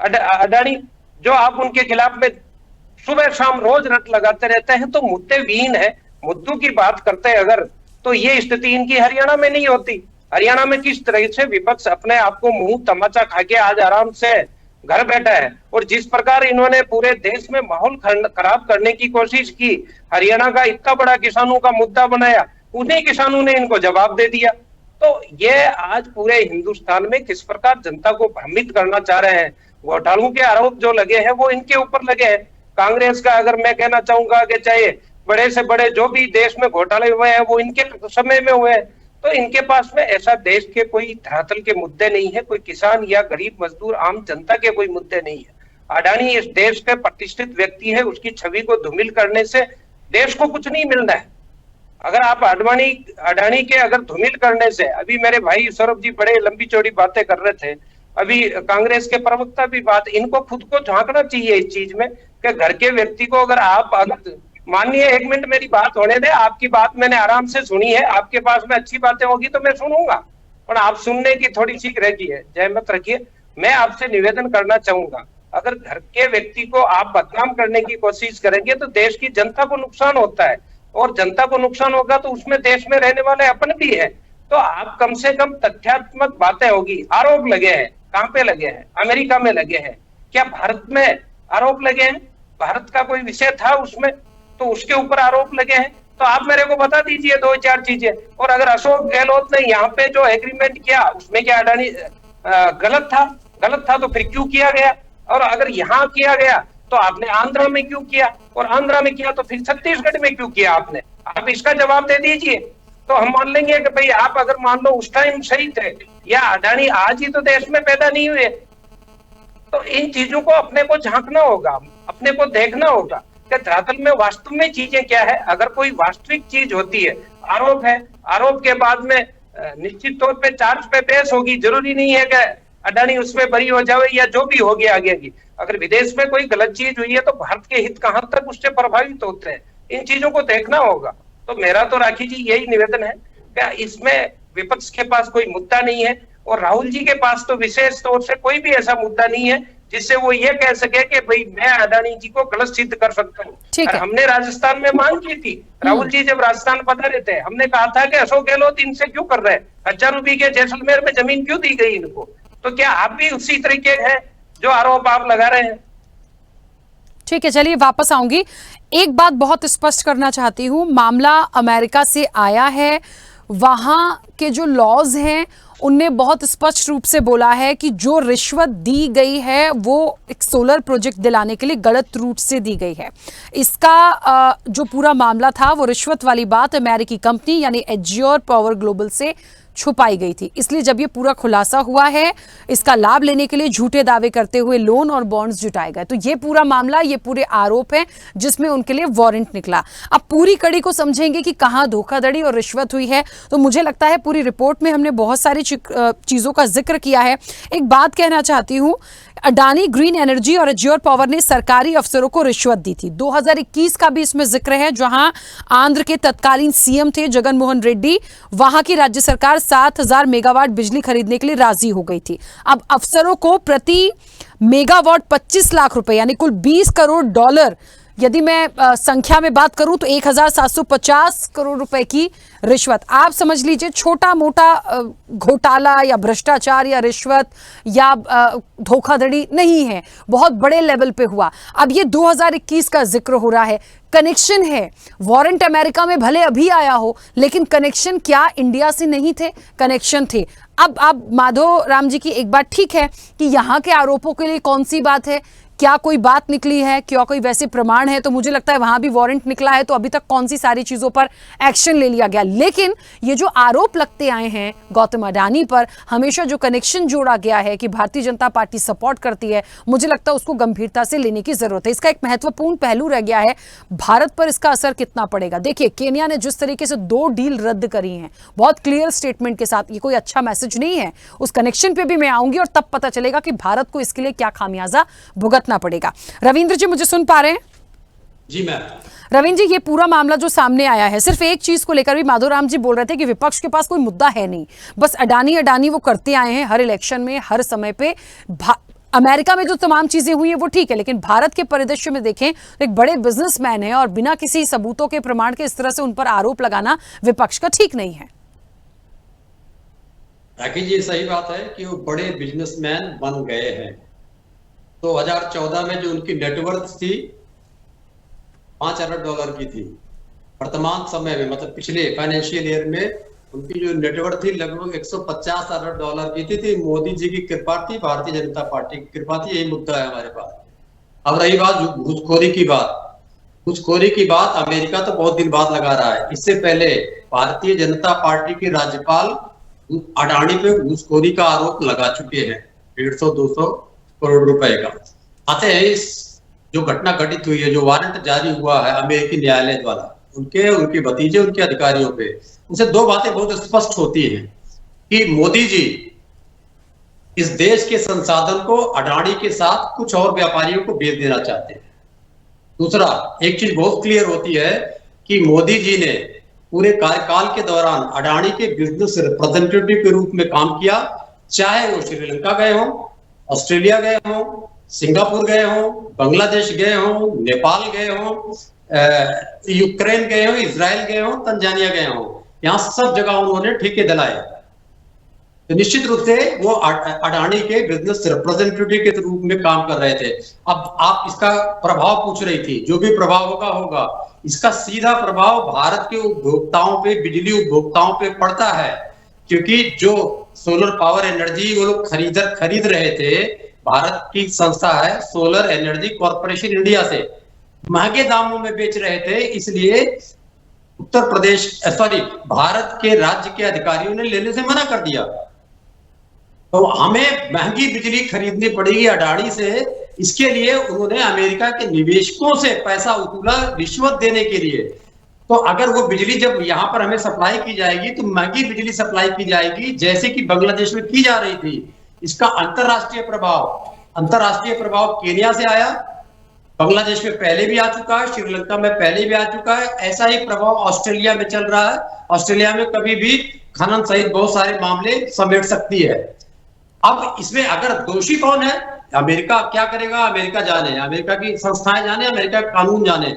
अडानी जो आप उनके खिलाफ में सुबह शाम रोज रट लगाते रहते हैं? तो मुद्दे विहीन है। मुद्दों की बात करते हैं अगर, तो ये स्थिति इनकी हरियाणा में नहीं होती। हरियाणा में किस तरह से विपक्ष अपने आप को मुंह तमाचा खा के आज आराम से घर बैठा है, और जिस प्रकार इन्होंने पूरे देश में माहौल खराब करने की कोशिश की, हरियाणा का इतना बड़ा किसानों का मुद्दा बनाया, उन्हीं किसानों ने इनको जवाब दे दिया। तो ये आज पूरे हिंदुस्तान में किस प्रकार जनता को भ्रमित करना चाह रहे हैं। घोटालों के आरोप जो लगे हैं वो इनके ऊपर लगे हैं। कांग्रेस का अगर मैं कहना चाहूंगा कि चाहे बड़े से बड़े जो भी देश में घोटाले हुए हैं वो इनके समय में हुए हैं, तो इनके पास में ऐसा देश के कोई धरातल के मुद्दे नहीं है, कोई किसान या गरीब मजदूर आम जनता के कोई मुद्दे नहीं है। अडानी इस देश के प्रतिष्ठित व्यक्ति है, उसकी छवि को धूमिल करने से देश को कुछ नहीं मिलना है। अगर आप अडानी के अगर धूमिल करने से, अभी मेरे भाई सौरभ जी बड़े लंबी चौड़ी बातें कर रहे थे, अभी कांग्रेस के प्रवक्ता भी बात, इनको खुद को झांकना चाहिए इस चीज में कि घर के व्यक्ति को अगर माननीय, एक मिनट मेरी बात होने दे, आपकी बात मैंने आराम से सुनी है, आपके पास में अच्छी बातें होगी तो मैं सुनूंगा, पर आप सुनने की थोड़ी सीख रखी है, जहमत रखिए। मैं आपसे निवेदन करना चाहूंगा, अगर घर के व्यक्ति को आप बदनाम करने की कोशिश करेंगे तो देश की जनता को नुकसान होता है, और जनता को नुकसान होगा तो उसमें देश में रहने वाले अपन भी है। तो आप कम से कम तथ्यात्मक बातें होगी। आरोप लगे हैं, कहां पे लगे हैं? अमेरिका में लगे हैं। क्या भारत में आरोप लगे हैं? भारत का कोई विषय था उसमें तो उसके ऊपर आरोप लगे हैं? तो आप मेरे को बता दीजिए 2-4 चीजें। और अगर अशोक गहलोत ने यहाँ पे जो एग्रीमेंट किया उसमें क्या अडानी गलत था तो फिर क्यों किया गया? और अगर यहाँ किया गया तो आपने आंध्रा में क्यों किया? और आंध्रा में किया तो फिर छत्तीसगढ़ में क्यों किया आपने? आप इसका जवाब दे दीजिए, तो हम मान लेंगे कि भाई आप अगर मान लो उस टाइम सही थे, या अडानी आज ही तो देश में पैदा नहीं हुए। तो इन चीजों को अपने को झांकना होगा, अपने को देखना होगा कि धरातल में वास्तव में चीजें क्या है। अगर कोई वास्तविक चीज होती है, आरोप है, आरोप के बाद में निश्चित तौर पे चार्ज पे पेश होगी, जरूरी नहीं है कि अडानी उसमें बरी हो जाए या जो भी होगी आगे की। अगर विदेश में कोई गलत चीज हुई है तो भारत के हित कहां तक उससे प्रभावित होते हैं, इन चीजों को देखना होगा। तो मेरा तो राखी जी यही निवेदन है कि इसमें विपक्ष के पास कोई मुद्दा नहीं है, और राहुल जी के पास तो विशेष तौर से कोई भी ऐसा मुद्दा नहीं है जिससे वो ये कह सके कि भाई मैं अडानी जी को गलत सिद्ध कर सकता हूँ। हमने राजस्थान में मांग की थी, राहुल जी जब राजस्थान पधारे थे, हमने कहा था कि अशोक गहलोत इनसे क्यों कर रहे हैं, 1000 रुपए के जैसलमेर में जमीन क्यों दी गई इनको? तो क्या आप भी उसी तरीके हैं जो आरोप आप लगा रहे हैं? ठीक है, चलिए वापस आऊंगी। एक बात बहुत स्पष्ट करना चाहती हूं, मामला अमेरिका से आया है, वहां के जो लॉज हैं उनने बहुत स्पष्ट रूप से बोला है कि जो रिश्वत दी गई है वो एक सोलर प्रोजेक्ट दिलाने के लिए गलत रूट से दी गई है। इसका जो पूरा मामला था वो रिश्वत वाली बात अमेरिकी कंपनी यानी एज्योर पावर ग्लोबल से छुपाई गई थी। इसलिए जब ये पूरा खुलासा हुआ है, इसका लाभ लेने के लिए झूठे दावे करते हुए लोन और बॉन्ड्स जुटाए गए। तो ये पूरा मामला, ये पूरे आरोप है जिसमें उनके लिए वारंट निकला। अब पूरी कड़ी को समझेंगे कि कहां धोखाधड़ी और रिश्वत हुई है, तो मुझे लगता है पूरी रिपोर्ट में हमने बहुत सारी चीजों का जिक्र किया है। एक बात कहना चाहती हूं, अडानी ग्रीन एनर्जी और एज्योर पावर ने सरकारी अफसरों को रिश्वत दी थी। 2021 का भी इसमें जिक्र है, जहां आंध्र के तत्कालीन सीएम थे जगन मोहन रेड्डी, वहां की राज्य सरकार 7000 मेगावाट बिजली खरीदने के लिए राजी हो गई थी। अब अफसरों को प्रति मेगावाट 25 लाख रुपए यानी कुल 20 करोड़ डॉलर, यदि मैं संख्या में बात करूं तो 1750 करोड़ रुपए की रिश्वत। आप समझ लीजिए छोटा मोटा घोटाला या भ्रष्टाचार या रिश्वत या धोखाधड़ी नहीं है, बहुत बड़े लेवल पे हुआ। अब ये 2021 का जिक्र हो रहा है, कनेक्शन है, वारंट अमेरिका में भले अभी आया हो, लेकिन कनेक्शन क्या इंडिया से नहीं थे? कनेक्शन थे। अब माधव राम जी की एक बात ठीक है कि यहाँ के आरोपों के लिए कौन सी बात है, क्या कोई बात निकली है, क्या कोई वैसे प्रमाण है, तो मुझे लगता है वहां भी वारंट निकला है, तो अभी तक कौन सी सारी चीजों पर एक्शन ले लिया गया। लेकिन ये जो आरोप लगते आए हैं गौतम अडानी पर, हमेशा जो कनेक्शन जोड़ा गया है कि भारतीय जनता पार्टी सपोर्ट करती है, मुझे लगता है उसको गंभीरता से लेने की जरूरत है। इसका एक महत्वपूर्ण पहलू रह गया है, भारत पर इसका असर कितना पड़ेगा। देखिए, केन्या ने जिस तरीके से 2 डील रद्द करी हैं, बहुत क्लियर स्टेटमेंट के साथ, ये कोई अच्छा मैसेज नहीं है। उस कनेक्शन पे भी मैं आऊंगी और तब पता चलेगा कि भारत को इसके लिए क्या खामियाजा भुगतना पड़ेगा। रविंद्र जी, मुझे सुन पा रहे हैं? जी मैम। रविंद्र जी, ये पूरा मामला जो सामने आया है, सिर्फ एक चीज को लेकर भी माधोराम जी बोल रहे थे कि विपक्ष के पास कोई मुद्दा है नहीं, बस अडानी वो करते आए हैं हर इलेक्शन में, हर समय पे। अमेरिका में जो तमाम चीजें हुई है वो ठीक है, लेकिन भारत के परिदृश्य में देखें तो एक बड़े बिजनेसमैन है और बिना किसी सबूतों के, प्रमाण के, इस तरह से उन पर आरोप लगाना विपक्ष का ठीक नहीं है। राखी जी, सही बात है कि वो बड़े बिजनेसमैन बन गए हैं। 2014 में जो उनकी नेटवर्थ थी $5 अरब की थी, वर्तमान समय में मतलब पिछले फाइनेंशियल ईयर में उनकी जो नेटवर्थ थी लगभग $150 अरब की थी। मोदी जी की कृपा थी, भारतीय जनता पार्टी की कृपा थी, यही मुद्दा है हमारे पास। अब रही बात घूसखोरी की बात, घूसखोरी की बात अमेरिका तो बहुत दिन बाद लगा रहा है। इससे पहले भारतीय जनता पार्टी के राज्यपाल अडानी पे घूसखोरी का आरोप लगा चुके हैं 150-200 करोड़ रुपए का। आते हैं इस जो घटना घटित हुई है, जो वारंट जारी हुआ है अमेरिकी न्यायालय द्वारा उनके भतीजे उनके अधिकारियों पे, उनसे दो बातें बहुत स्पष्ट होती हैं कि मोदी जी इस देश के संसाधन को अडानी के साथ कुछ और व्यापारियों को बेच देना चाहते हैं। दूसरा, एक चीज बहुत क्लियर होती है कि मोदी जी ने पूरे कार्यकाल के दौरान अडानी के बिजनेस रिप्रेजेंटेटिव के रूप में काम किया, चाहे वो श्रीलंका गए हों, ऑस्ट्रेलिया गए हों, सिंगापुर गए हों, बांग्लादेश गए हों, नेपाल गए हों, यूक्रेन गए हों, इजराइल गए हों, तंजानिया गए हों, यहां सब जगह उन्होंने ठेके दिलाए। तो निश्चित रूप से वो अडानी के बिजनेस रिप्रेजेंटेटिव के रूप में काम कर रहे थे। अब आप इसका प्रभाव पूछ रही थी, जो भी प्रभाव होगा इसका सीधा प्रभाव भारत के उपभोक्ताओं पे, बिजली उपभोक्ताओं पे पड़ता है, क्योंकि जो सोलर पावर एनर्जी वो लोग खरीद रहे थे, भारत की संस्था है सोलर एनर्जी कॉर्पोरेशन इंडिया से, महंगे दामों में बेच रहे थे, इसलिए भारत के राज्य के अधिकारियों ने लेने से मना कर दिया। तो हमें महंगी बिजली खरीदनी पड़ेगी अडानी से, इसके लिए उन्होंने अमेरिका के निवेशकों से पैसा वसूला रिश्वत देने के लिए। तो अगर वो बिजली जब यहाँ पर हमें सप्लाई की जाएगी तो महंगी बिजली सप्लाई की जाएगी, जैसे कि बांग्लादेश में की जा रही थी। इसका अंतरराष्ट्रीय प्रभाव केन्या से आया, बांग्लादेश में पहले भी आ चुका है, श्रीलंका में पहले भी आ चुका है, ऐसा ही प्रभाव ऑस्ट्रेलिया में चल रहा है। ऑस्ट्रेलिया में कभी भी खनन सहित बहुत सारे मामले समेट सकती है। अब इसमें अगर दोषी कौन है, अमेरिका क्या करेगा, अमेरिका जाने, अमेरिका की संस्थाएं जाने, अमेरिका का कानून जाने।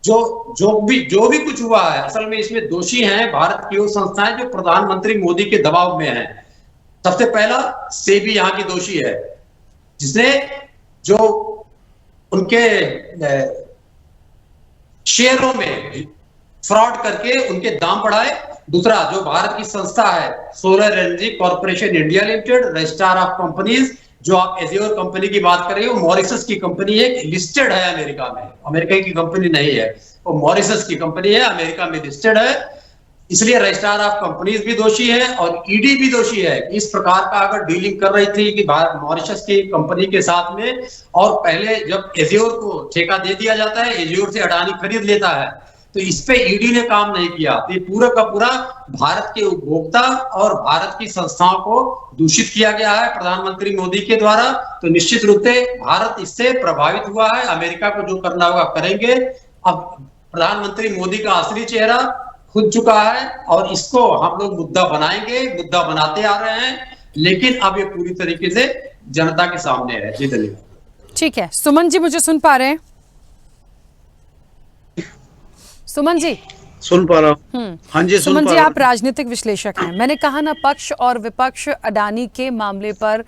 जो भी कुछ हुआ है, असल में इसमें दोषी हैं भारत की वो संस्थाएं जो प्रधानमंत्री मोदी के दबाव में हैं। सबसे पहला सेबी यहाँ की दोषी है, जिसने जो उनके शेयरों में फ्रॉड करके उनके दाम बढ़ाए। दूसरा, जो भारत की संस्था है solar energy corporation India limited, registrar of companies, जो आप एज्योर कंपनी की बात कर रहे हो, मॉरिशस की कंपनी है, लिस्टेड है अमेरिका में, अमेरिका की कंपनी नहीं है, वो मॉरिशस की कंपनी है, अमेरिका में लिस्टेड है, इसलिए रजिस्ट्रार ऑफ कंपनीज भी दोषी है और ईडी भी दोषी है। इस प्रकार का अगर डीलिंग कर रही थी कि मॉरिशस की कंपनी के साथ में, और पहले जब एज्योर को ठेका दे दिया जाता है, एज्योर से अडानी खरीद लेता है, तो इस पे ईडी ने काम नहीं किया। तो ये पूरा का पूरा भारत के उपभोक्ता और भारत की संस्थाओं को दूषित किया गया है प्रधानमंत्री मोदी के द्वारा। तो निश्चित रूप से भारत इससे प्रभावित हुआ है। अमेरिका को जो करना होगा करेंगे। अब प्रधानमंत्री मोदी का असली चेहरा खुद चुका है और इसको हम लोग मुद्दा बनाएंगे, मुद्दा बनाते आ रहे हैं, लेकिन अब ये पूरी तरीके से जनता के सामने है। जी धन्यवाद। ठीक है, सुमन जी मुझे सुन पा रहे हैं? सुमन जी सुन पा रहा हूँ। हाँ जी, सुमन जी, आप राजनीतिक विश्लेषक हैं। मैंने कहा ना, पक्ष और विपक्ष अडानी के मामले पर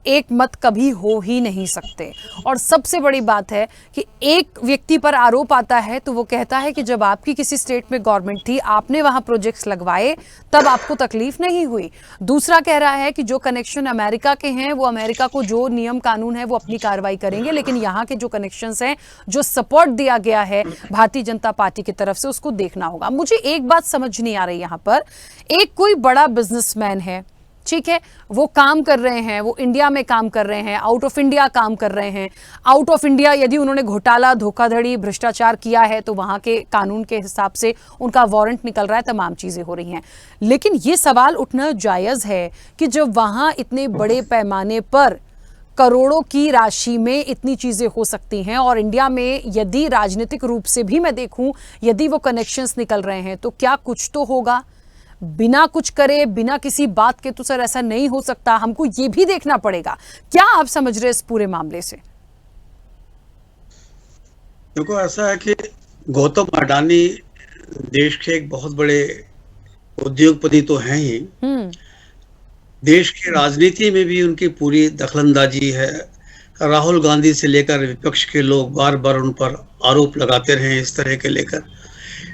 एक मत कभी हो ही नहीं सकते। और सबसे बड़ी बात है कि एक व्यक्ति पर आरोप आता है तो वो कहता है कि जब आपकी किसी स्टेट में गवर्नमेंट थी, आपने वहां प्रोजेक्ट्स लगवाए, तब आपको तकलीफ नहीं हुई। दूसरा कह रहा है कि जो कनेक्शन अमेरिका के हैं, वो अमेरिका को जो नियम कानून है वो अपनी कार्रवाई करेंगे, लेकिन यहाँ के जो कनेक्शंस हैं, जो सपोर्ट दिया गया है भारतीय जनता पार्टी की तरफ से, उसको देखना होगा। मुझे एक बात समझ नहीं आ रही यहाँ पर, एक कोई बड़ा बिजनेसमैन है, ठीक है, वो काम कर रहे हैं, वो इंडिया में काम कर रहे हैं, आउट ऑफ इंडिया काम कर रहे हैं। आउट ऑफ इंडिया यदि उन्होंने घोटाला, धोखाधड़ी, भ्रष्टाचार किया है तो वहां के कानून के हिसाब से उनका वारंट निकल रहा है, तमाम चीजें हो रही हैं। लेकिन ये सवाल उठना जायज है कि जब वहां इतने बड़े पैमाने पर करोड़ों की राशि में इतनी चीजें हो सकती हैं, और इंडिया में यदि राजनीतिक रूप से भी मैं देखूं, यदि वो कनेक्शंस निकल रहे हैं, तो क्या कुछ तो होगा। बिना कुछ करे, बिना किसी बात के तो सर ऐसा नहीं हो सकता। हमको ये भी देखना पड़ेगा। क्या आप समझ रहे हैं इस पूरे मामले से? देखो, ऐसा है कि गौतम अडानी देश के एक बहुत बड़े उद्योगपति तो हैं ही, देश की राजनीति में भी उनकी पूरी दखलंदाजी है। राहुल गांधी से लेकर विपक्ष के लोग बार बार उन पर आरोप लगाते रहे इस तरह के लेकर।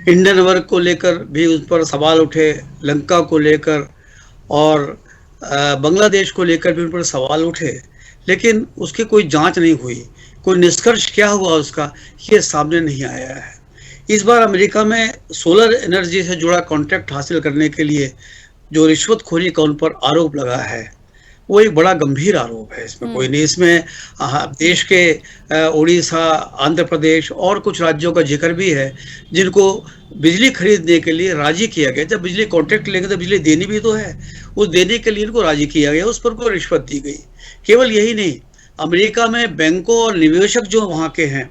इंडियन वर्ग को लेकर भी उस पर सवाल उठे, लंका को लेकर और बांग्लादेश को लेकर भी उन पर सवाल उठे, लेकिन उसकी कोई जांच नहीं हुई। कोई निष्कर्ष क्या हुआ उसका, ये सामने नहीं आया है। इस बार अमेरिका में सोलर एनर्जी से जुड़ा कॉन्ट्रैक्ट हासिल करने के लिए जो रिश्वतखोरी का उन पर आरोप लगा है, वो एक बड़ा गंभीर आरोप है। इसमें कोई नहीं, इसमें देश के उड़ीसा, आंध्र प्रदेश और कुछ राज्यों का जिक्र भी है जिनको बिजली खरीदने के लिए राजी किया गया। जब बिजली कॉन्ट्रैक्ट लेंगे तो बिजली देनी भी तो है, उस देने के लिए इनको राजी किया गया, उस पर कोई रिश्वत दी गई। केवल यही नहीं, अमेरिका में बैंकों और निवेशक जो वहाँ के हैं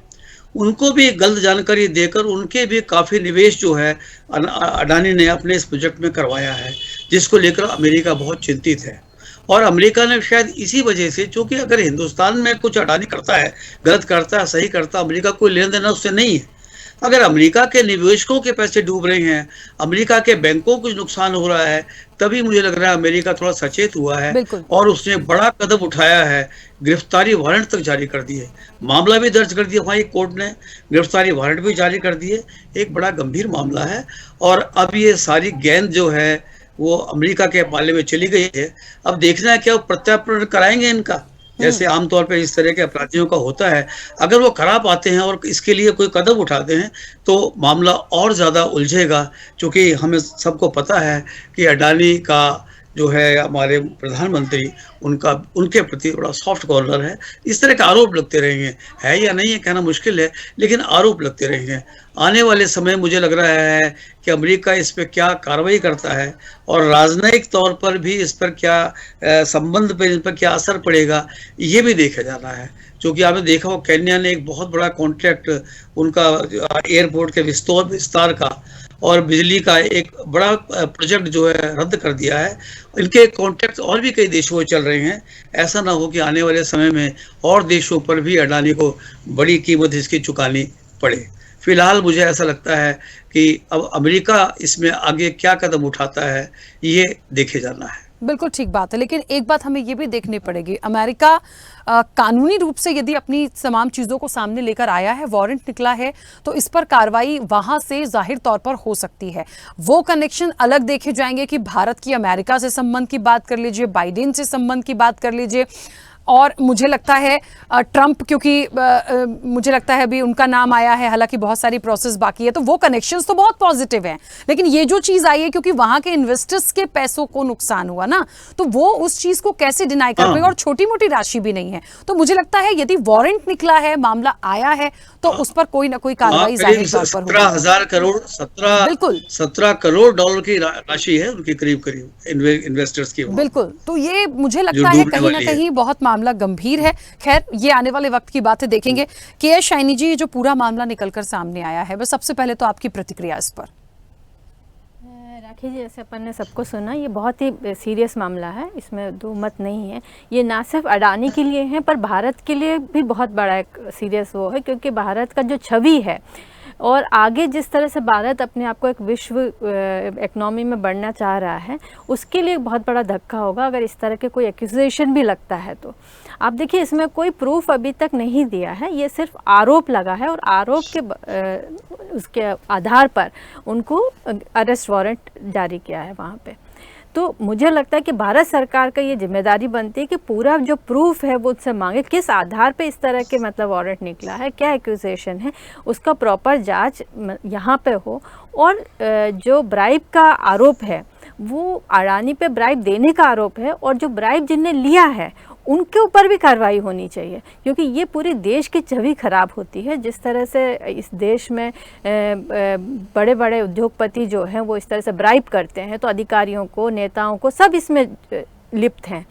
उनको भी गलत जानकारी देकर उनके भी काफ़ी निवेश जो है अडानी ने अपने इस प्रोजेक्ट में करवाया है, जिसको लेकर अमेरिका बहुत चिंतित है। और अमेरिका ने शायद इसी वजह से, चूंकि अगर हिंदुस्तान में कुछ अडानी करता है, गलत करता है, सही करता है, अमेरिका कोई लेन देना उससे नहीं है। अगर अमेरिका के निवेशकों के पैसे डूब रहे हैं, अमेरिका के बैंकों को कुछ नुकसान हो रहा है, तभी मुझे लग रहा है अमेरिका थोड़ा सचेत हुआ है और उसने बड़ा कदम उठाया है, गिरफ्तारी वारंट तक जारी कर दिए, मामला भी दर्ज कर दिया वहाँ कोर्ट ने, गिरफ्तारी वारंट भी जारी कर दिए। एक बड़ा गंभीर मामला है और अब ये सारी गेंद जो है वो अमेरिका के पाले में चली गई है। अब देखना है क्या वो प्रत्यार्पण कराएंगे इनका, जैसे आमतौर पर इस तरह के अपराधियों का होता है। अगर वो करा पाते हैं और इसके लिए कोई कदम उठाते हैं तो मामला और ज़्यादा उलझेगा, क्योंकि हमें सबको पता है कि अडानी का जो है हमारे प्रधानमंत्री उनके प्रति बड़ा सॉफ्ट कॉर्नर है। इस तरह के आरोप लगते रहेंगे, है या नहीं है कहना मुश्किल है, लेकिन आरोप लगते रहेंगे। आने वाले समय मुझे लग रहा है कि अमेरिका इस पर क्या कार्रवाई करता है और राजनयिक तौर पर भी इस पर क्या संबंध पर, इन पर क्या असर पड़ेगा, ये भी देखा जाना है। क्योंकि आपने देखा हो केन्या ने एक बहुत बड़ा कॉन्ट्रैक्ट उनका एयरपोर्ट के विस्तार का और बिजली का एक बड़ा प्रोजेक्ट जो है रद्द कर दिया है। इनके कॉन्ट्रैक्ट और भी कई देशों में चल रहे हैं। ऐसा ना हो कि आने वाले समय में और देशों पर भी अडानी को बड़ी कीमत इसकी चुकानी पड़े। फिलहाल मुझे ऐसा लगता है कि अब अमेरिका इसमें आगे क्या कदम उठाता है ये देखे जाना है। बिल्कुल ठीक बात है, लेकिन एक बात हमें ये भी देखनी पड़ेगी, अमेरिका कानूनी रूप से यदि अपनी तमाम चीज़ों को सामने लेकर आया है, वारंट निकला है, तो इस पर कार्रवाई वहां से जाहिर तौर पर हो सकती है। वो कनेक्शन अलग देखे जाएंगे कि भारत की अमेरिका से संबंध की बात कर लीजिए, बाइडेन से संबंध की बात कर लीजिए, और मुझे लगता है ट्रंप, क्योंकि मुझे लगता है अभी उनका नाम आया है, हालांकि बहुत सारी प्रोसेस बाकी है, तो वो कनेक्शंस तो बहुत पॉजिटिव हैं। लेकिन ये जो चीज़ आई है, क्योंकि वहाँ के इन्वेस्टर्स के पैसों को नुकसान हुआ ना, तो वो उस चीज़ को कैसे डिनाई कर पाएगा, और छोटी मोटी राशि भी नहीं है। तो मुझे लगता है यदि वारंट निकला है, मामला आया है, तो उस पर कोई ना कोई कार्रवाई जाहिर तौर पर होगी। 17,000 करोड़ 17 करोड़ डॉलर की राशि है उनकी, करीब इन्वेस्टर्स की। बिल्कुल, तो ये मुझे लगता है कहीं ना कहीं बहुत मामला गंभीर है। खैर, ये आने वाले वक्त की बातें देखेंगे। के.एस. शाइनी जी, जो पूरा मामला निकलकर सामने आया है, बस सबसे पहले तो आपकी प्रतिक्रिया इस पर। राखी जी, जैसे अपन ने सबको सुना, ये बहुत ही सीरियस मामला है, इसमें दो मत नहीं है। ये ना सिर्फ अडानी के लिए है, पर भारत के लिए भी बहुत बड़ा एक सीरियस वो है, क्योंकि भारत का जो छवि है और आगे जिस तरह से भारत अपने आप को एक विश्व इकनॉमी में बढ़ना चाह रहा है, उसके लिए बहुत बड़ा धक्का होगा अगर इस तरह के कोई एक्यूजेशन भी लगता है। तो आप देखिए, इसमें कोई प्रूफ अभी तक नहीं दिया है, ये सिर्फ आरोप लगा है और आरोप के उसके आधार पर उनको अरेस्ट वारंट जारी किया है वहाँ पे। तो मुझे लगता है कि भारत सरकार का ये जिम्मेदारी बनती है कि पूरा जो प्रूफ है वो उससे मांगे, किस आधार पे इस तरह के मतलब वारंट निकला है, क्या एक्यूजेशन है, उसका प्रॉपर जांच यहाँ पे हो। और जो ब्राइब का आरोप है, वो अडानी पे ब्राइब देने का आरोप है, और जो ब्राइब जिनने लिया है उनके ऊपर भी कार्रवाई होनी चाहिए, क्योंकि ये पूरे देश की छवि खराब होती है। जिस तरह से इस देश में बड़े बड़े उद्योगपति जो हैं वो इस तरह से ब्राइब करते हैं, तो अधिकारियों को, नेताओं को, सब इसमें लिप्त हैं।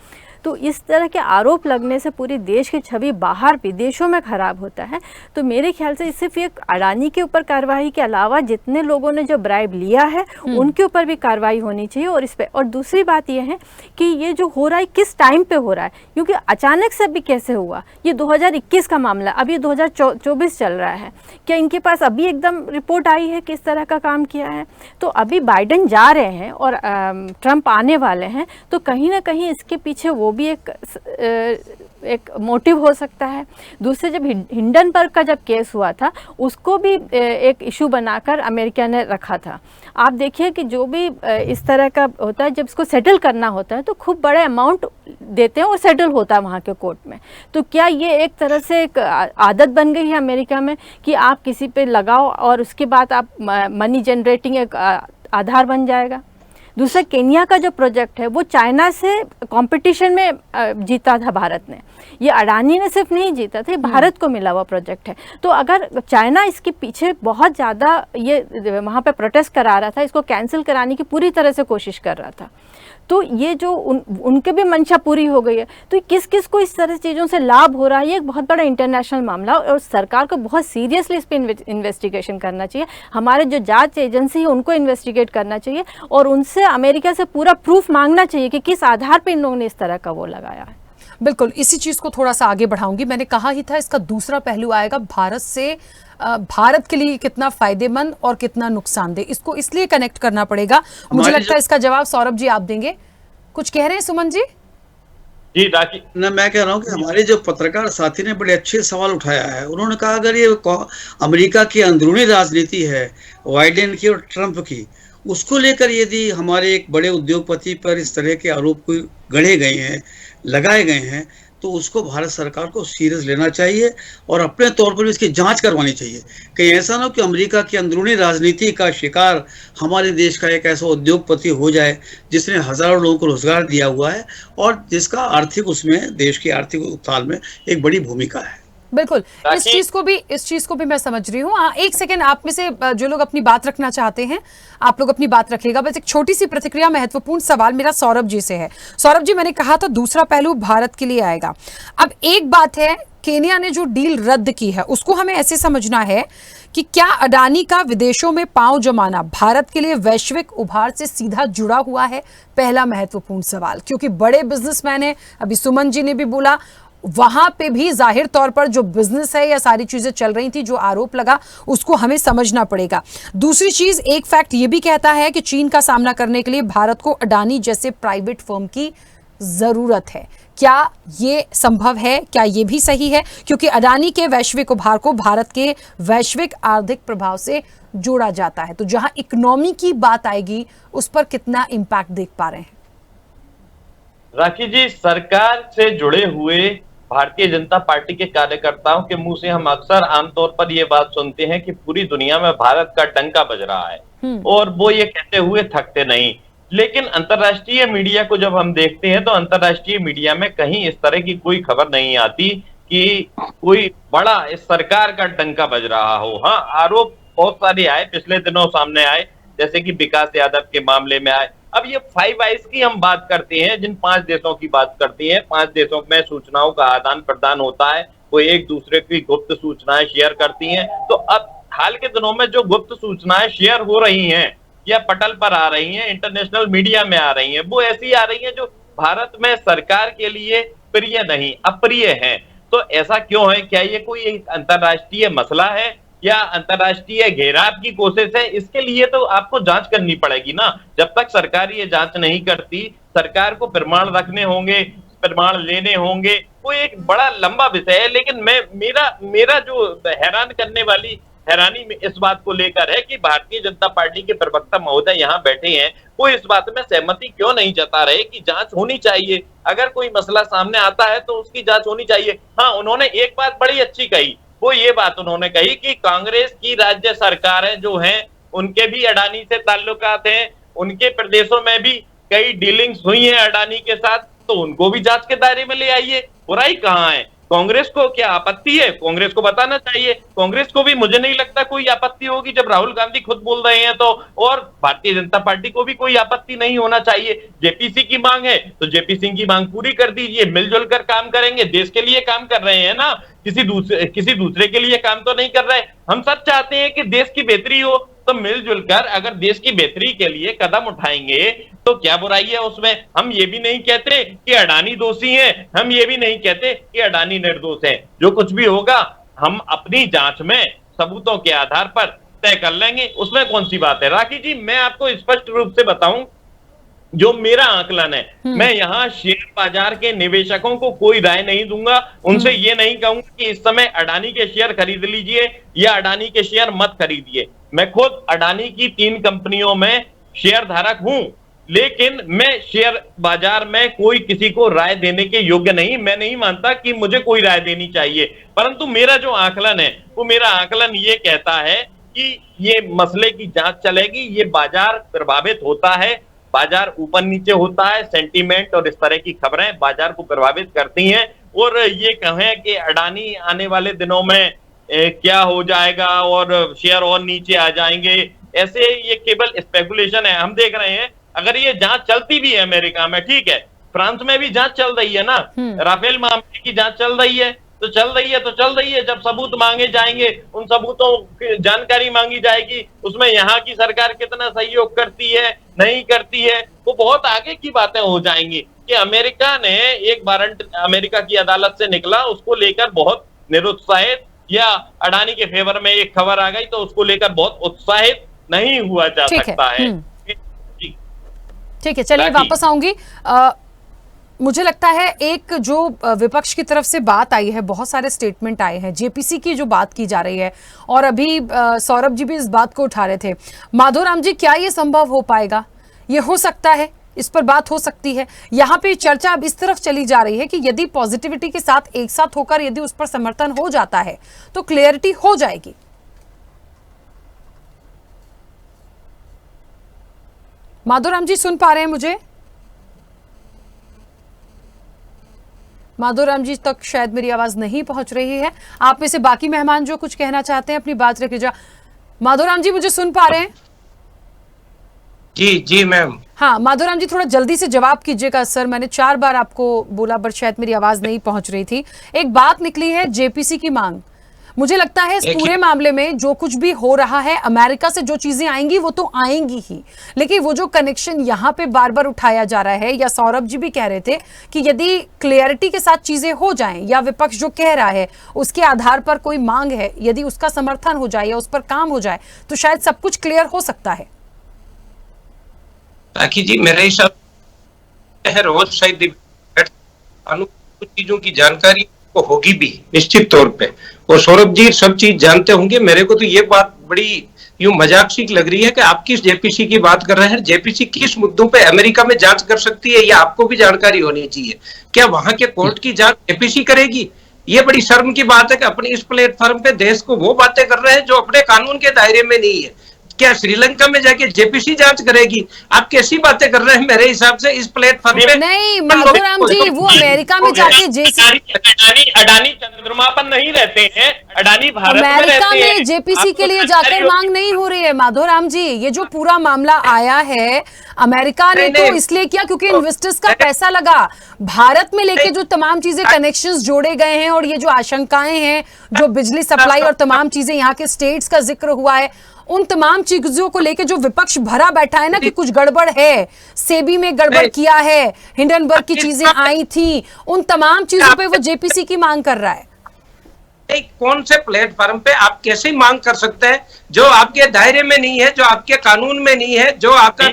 तो इस तरह के आरोप लगने से पूरी देश की छवि बाहर विदेशों में ख़राब होता है। तो मेरे ख्याल से सिर्फ एक अडानी के ऊपर कार्रवाई के अलावा जितने लोगों ने जो ब्राइब लिया है उनके ऊपर भी कार्रवाई होनी चाहिए। और इस पे, और दूसरी बात यह है कि ये जो हो रहा है किस टाइम पे हो रहा है, क्योंकि अचानक से भी कैसे हुआ। ये 2021 का मामला, अभी 2024 चल रहा है। क्या इनके पास अभी एकदम रिपोर्ट आई है किस तरह का काम किया है? तो अभी बाइडेन जा रहे हैं और ट्रंप आने वाले हैं, तो कहीं ना कहीं इसके पीछे वो भी एक मोटिव हो सकता है। दूसरे, जब हिंडनबर्ग का जब केस हुआ था, उसको भी एक इशू बनाकर अमेरिका ने रखा था। आप देखिए कि जो भी इस तरह का होता है, जब इसको सेटल करना होता है तो खूब बड़े अमाउंट देते हैं और सेटल होता है वहाँ के कोर्ट में। तो क्या ये एक तरह से एक आदत बन गई है अमेरिका में कि आप किसी पे लगाओ और उसके बाद आप मनी जनरेटिंग एक आधार बन जाएगा? दूसरा, केन्या का जो प्रोजेक्ट है वो चाइना से कंपटीशन में जीता था भारत ने। ये अडानी ने सिर्फ नहीं जीता था, ये भारत को मिला हुआ प्रोजेक्ट है। तो अगर चाइना इसके पीछे बहुत ज़्यादा ये वहाँ पे प्रोटेस्ट करा रहा था, इसको कैंसिल कराने की पूरी तरह से कोशिश कर रहा था, तो ये जो उनके भी मंशा पूरी हो गई है। तो किस किस को इस तरह चीज़ों से लाभ हो रहा है, ये एक बहुत बड़ा इंटरनेशनल मामला और सरकार को बहुत सीरियसली इस पर इन्वेस्टिगेशन करना चाहिए। हमारे जो जांच एजेंसी है उनको इन्वेस्टिगेट करना चाहिए और उनसे अमेरिका से पूरा प्रूफ मांगना चाहिए कि किस आधार पर इन लोगों ने इस तरह का वो लगाया है। बिल्कुल, इसी चीज को थोड़ा सा आगे बढ़ाऊंगी। मैंने कहा ही था इसका दूसरा पहलू आएगा भारत से, भारत के लिए कितना फायदेमंद और कितना नुकसानदेह, इसको इसलिए कनेक्ट करना पड़ेगा। मुझे लगता है इसका जवाब सौरभ जी आप देंगे। कुछ कह रहे हैं सुमन जी? जी राखी ना, मैं कह रहा हूँ कि हमारे जो पत्रकार साथी ने बड़े अच्छे सवाल उठाया है। उन्होंने कहा अगर ये अमेरिका की अंदरूनी राजनीति है बाइडेन की और ट्रंप की, उसको लेकर यदि हमारे एक बड़े उद्योगपति पर इस तरह के आरोप गढ़े गए हैं, लगाए गए हैं, तो उसको भारत सरकार को सीरियस लेना चाहिए और अपने तौर पर भी इसकी जांच करवानी चाहिए। कहीं ऐसा ना हो कि अमेरिका की अंदरूनी राजनीति का शिकार हमारे देश का एक ऐसा उद्योगपति हो जाए जिसने हजारों लोगों को रोजगार दिया हुआ है और जिसका आर्थिक उसमें देश की आर्थिक उत्थान में एक बड़ी भूमिका है। बिल्कुल, इस चीज को भी मैं समझ रही हूँ। हाँ, एक सेकेंड, आप में से जो लोग अपनी बात रखना चाहते हैं आप लोग अपनी बात रखिएगा। बस एक छोटी सी प्रतिक्रिया, महत्वपूर्ण सवाल मेरा सौरभ जी से है। सौरभ जी, मैंने कहा था दूसरा पहलू भारत के लिए आएगा। अब एक बात है, केन्या ने जो डील रद्द की है उसको हमें ऐसे समझना है कि क्या अडानी का विदेशों में पांव जमाना भारत के लिए वैश्विक उभार से सीधा जुड़ा हुआ है? पहला महत्वपूर्ण सवाल, क्योंकि बड़े बिजनेसमैन है, अभी सुमन जी ने भी बोला, वहां पे भी जाहिर तौर पर जो बिजनेस है या सारी चीजें चल रही थी, जो आरोप लगा उसको हमें समझना पड़ेगा। दूसरी चीज, एक फैक्ट ये भी कहता है कि चीन का सामना करने के लिए भारत को अडानी जैसे प्राइवेट फर्म की जरूरत है। क्या ये संभव है? क्या ये भी सही है? क्योंकि अडानी के वैश्विक उभार को भारत के वैश्विक आर्थिक प्रभाव से जोड़ा जाता है, तो जहां इकोनॉमी की बात आएगी उस पर कितना इंपैक्ट देख पा रहे हैं? राखी जी, सरकार से जुड़े हुए भारतीय जनता पार्टी के कार्यकर्ताओं के मुंह से हम अक्सर आमतौर पर ये बात सुनते हैं कि पूरी दुनिया में भारत का डंका बज रहा है और वो ये कहते हुए थकते नहीं। लेकिन अंतर्राष्ट्रीय मीडिया को जब हम देखते हैं तो अंतर्राष्ट्रीय मीडिया में कहीं इस तरह की कोई खबर नहीं आती कि कोई बड़ा इस सरकार का डंका बज रहा हो। हाँ, आरोप बहुत सारे आए, पिछले दिनों सामने आए, जैसे कि विकास यादव के मामले में आए। अब ये 5 आइज की हम बात करते हैं, जिन 5 देशों की बात करते हैं, 5 देशों में सूचनाओं का आदान प्रदान होता है, वो एक दूसरे की गुप्त सूचनाएं शेयर करती हैं। तो अब हाल के दिनों में जो गुप्त सूचनाएं शेयर हो रही हैं या पटल पर आ रही हैं, इंटरनेशनल मीडिया में आ रही हैं, वो ऐसी आ रही हैं जो भारत में सरकार के लिए प्रिय नहीं, अप्रिय है। तो ऐसा क्यों है? क्या ये कोई अंतर्राष्ट्रीय मसला है या अंतर्राष्ट्रीय घेराव की कोशिश है? इसके लिए तो आपको जांच करनी पड़ेगी ना। जब तक सरकार ये जांच नहीं करती, सरकार को प्रमाण रखने होंगे, प्रमाण लेने होंगे, वो एक बड़ा लंबा विषय है। लेकिन मेरा जो हैरानी में इस बात को लेकर है कि भारतीय जनता पार्टी के प्रवक्ता महोदय यहाँ बैठे हैं, वो इस बात में सहमति क्यों नहीं जता रहे कि जांच होनी चाहिए। अगर कोई मसला सामने आता है तो उसकी जांच होनी चाहिए। हाँ, उन्होंने एक बात बड़ी अच्छी कही, वो ये बात उन्होंने कही कि कांग्रेस की राज्य सरकारें जो हैं उनके भी अडानी से ताल्लुकात हैं, उनके प्रदेशों में भी कई डीलिंग्स हुई हैं अडानी के साथ, तो उनको भी जांच के दायरे में ले आइए। बुराई कहाँ है? कांग्रेस को क्या आपत्ति है? कांग्रेस को बताना चाहिए। कांग्रेस को भी मुझे नहीं लगता कोई आपत्ति होगी जब राहुल गांधी खुद बोल रहे हैं तो, और भारतीय जनता पार्टी को भी कोई आपत्ति नहीं होना चाहिए। जेपीसी की मांग है तो जेपीसी की मांग पूरी कर दीजिए, मिलजुल कर काम करेंगे, देश के लिए काम कर रहे हैं ना, किसी दूसरे के लिए काम तो नहीं कर रहे। हम सब चाहते हैं कि देश की बेहतरी हो, तो मिलजुल कर अगर देश की बेहतरी के लिए कदम उठाएंगे तो क्या बुराई है उसमें। हम ये भी नहीं कहते कि अडानी दोषी हैं, हम ये भी नहीं कहते कि अडानी निर्दोष है। जो कुछ भी होगा हम अपनी जांच में सबूतों के आधार पर तय कर लेंगे, उसमें कौन सी बात है। राखी जी, मैं आपको स्पष्ट रूप से बताऊं, जो मेरा आकलन है, मैं यहाँ शेयर बाजार के निवेशकों को कोई राय नहीं दूंगा, उनसे ये नहीं कहूंगा कि इस समय अडानी के शेयर खरीद लीजिए या अडानी के शेयर मत खरीदिए। मैं खुद अडानी की 3 कंपनियों में शेयर धारक हूं लेकिन मैं शेयर बाजार में कोई किसी को राय देने के योग्य नहीं, मैं नहीं मानता कि मुझे कोई राय देनी चाहिए। परंतु मेरा जो आकलन है वो मेरा आकलन ये कहता है कि ये मसले की जांच चलेगी, ये बाजार प्रभावित होता है, बाजार ऊपर नीचे होता है, सेंटीमेंट और इस तरह की खबरें बाजार को प्रभावित करती हैं। और ये कहें कि अडानी आने वाले दिनों में क्या हो जाएगा और शेयर और नीचे आ जाएंगे, ऐसे ये केवल स्पेकुलेशन है। हम देख रहे हैं अगर ये जांच चलती भी है अमेरिका में, ठीक है, फ्रांस में भी जांच चल रही है ना, राफेल मामले की जांच चल रही है, तो चल रही है। जब सबूत मांगे जाएंगे, उन सबूतों की जानकारी मांगी जाएगी, उसमें यहाँ की सरकार कितना सहयोग करती है नहीं करती है, वो बहुत आगे की बातें हो जाएंगी। कि अमेरिका ने एक वारंट अमेरिका की अदालत से निकला, उसको लेकर बहुत निरुत्साहित, या अडानी के फेवर में एक खबर आ गई तो उसको लेकर बहुत उत्साहित नहीं हुआ जा सकता है। ठीक है, चलिए वापस आऊंगी। मुझे लगता है एक जो विपक्ष की तरफ से बात आई है, बहुत सारे स्टेटमेंट आए हैं, जेपीसी की जो बात की जा रही है, और अभी सौरभ जी भी इस बात को उठा रहे थे। माधोराम जी, क्या ये संभव हो पाएगा? ये हो सकता है, इस पर बात हो सकती है। यहाँ पे चर्चा अब इस तरफ चली जा रही है कि यदि पॉजिटिविटी के साथ एक साथ होकर यदि उस पर समर्थन हो जाता है तो क्लियरिटी हो जाएगी। माधोराम जी सुन पा रहे हैं मुझे? माधोराम जी तक शायद मेरी आवाज नहीं पहुंच रही है। आप में से बाकी मेहमान जो कुछ कहना चाहते हैं अपनी बात रख लीजिए। माधोराम जी मुझे सुन पा रहे हैं? जी मैम। हाँ माधोराम जी, थोड़ा जल्दी से जवाब कीजिएगा सर। मैंने 4 बार आपको बोला पर शायद मेरी आवाज नहीं पहुंच रही थी। एक बात निकली है जेपीसी की मांग। मुझे लगता है इस पूरे मामले में जो कुछ भी हो रहा है, अमेरिका से जो चीजें आएंगी वो तो आएंगी ही, लेकिन वो जो कनेक्शन यहाँ पे बार बार उठाया जा रहा है, या सौरभ जी भी कह रहे थे कि यदि क्लियरिटी के साथ चीजें हो जाएं, या विपक्ष जो कह रहा है उसके आधार पर कोई मांग है, यदि उसका समर्थन हो जाए या उस पर काम हो जाए तो शायद सब कुछ क्लियर हो सकता है। ताकि जी मेरे हिसाब रोज शायद कुछ चीजों की जानकारी को होगी भी निश्चित तौर पे, और सौरभ जी सब चीज जानते होंगे। मेरे को तो ये बात बड़ी यूं मजाक सी लग रही है कि आप किस जेपीसी की बात कर रहे हैं। जेपीसी किस मुद्दों पे अमेरिका में जांच कर सकती है, ये आपको भी जानकारी होनी चाहिए। क्या वहां के कोर्ट की जांच जेपीसी करेगी? ये बड़ी शर्म की बात है कि अपने इस प्लेटफॉर्म पे देश को वो बातें कर रहे हैं जो अपने कानून के दायरे में नहीं है। क्या श्रीलंका में जाके जेपीसी जांच करेगी? आप कैसी बातें कर रहे हैं? मेरे हिसाब से इस प्लेटफॉर्म पे नहीं माधोराम जी, वो अमेरिका में जाके अडानी चंद्रमा पर नहीं रहते हैं, अडानी भारत में अमेरिका रहते हैं। में जेपीसी के लिए जाकर मांग नहीं हो रही है माधोराम जी। ये जो पूरा मामला आया है अमेरिका ने तो इसलिए किया क्योंकि इन्वेस्टर्स का पैसा लगा। भारत में लेके जो तमाम चीजें कनेक्शंस जोड़े गए हैं, और ये जो आशंकाएं हैं, जो बिजली सप्लाई और तमाम चीजें, यहाँ के स्टेट्स का जिक्र हुआ है, उन तमाम चीजों को लेके जो विपक्ष भरा बैठा है ना कि कुछ गड़बड़ है, सेबी में गड़बड़ किया है, हिंडनबर्ग की चीजें आई थी, उन तमाम चीजों पे वो जेपीसी की मांग कर रहा है। कौन से प्लेटफॉर्म पे आप कैसे मांग कर सकते हैं जो आपके दायरे में नहीं है, जो आपके कानून में नहीं है, जो आपका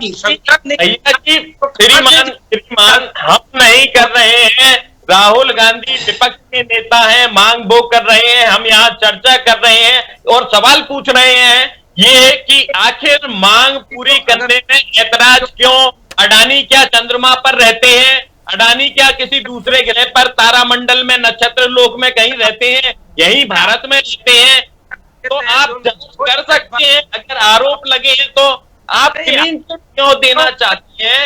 श्रीमान हम नहीं कर रहे हैं। राहुल गांधी विपक्ष के नेता हैं, मांग वो कर रहे हैं, हम यहाँ चर्चा कर रहे हैं और सवाल पूछ रहे हैं ये कि आखिर मांग पूरी करने में ऐतराज क्यों? अडानी क्या चंद्रमा पर रहते हैं? अडानी क्या किसी दूसरे ग्रह पर तारामंडल में नक्षत्र लोक में कहीं रहते हैं? यही भारत में रहते हैं। तो आप जांच कर सकते हैं। अगर आरोप लगे हैं तो आप क्लीन चिट क्यों देना चाहते हैं?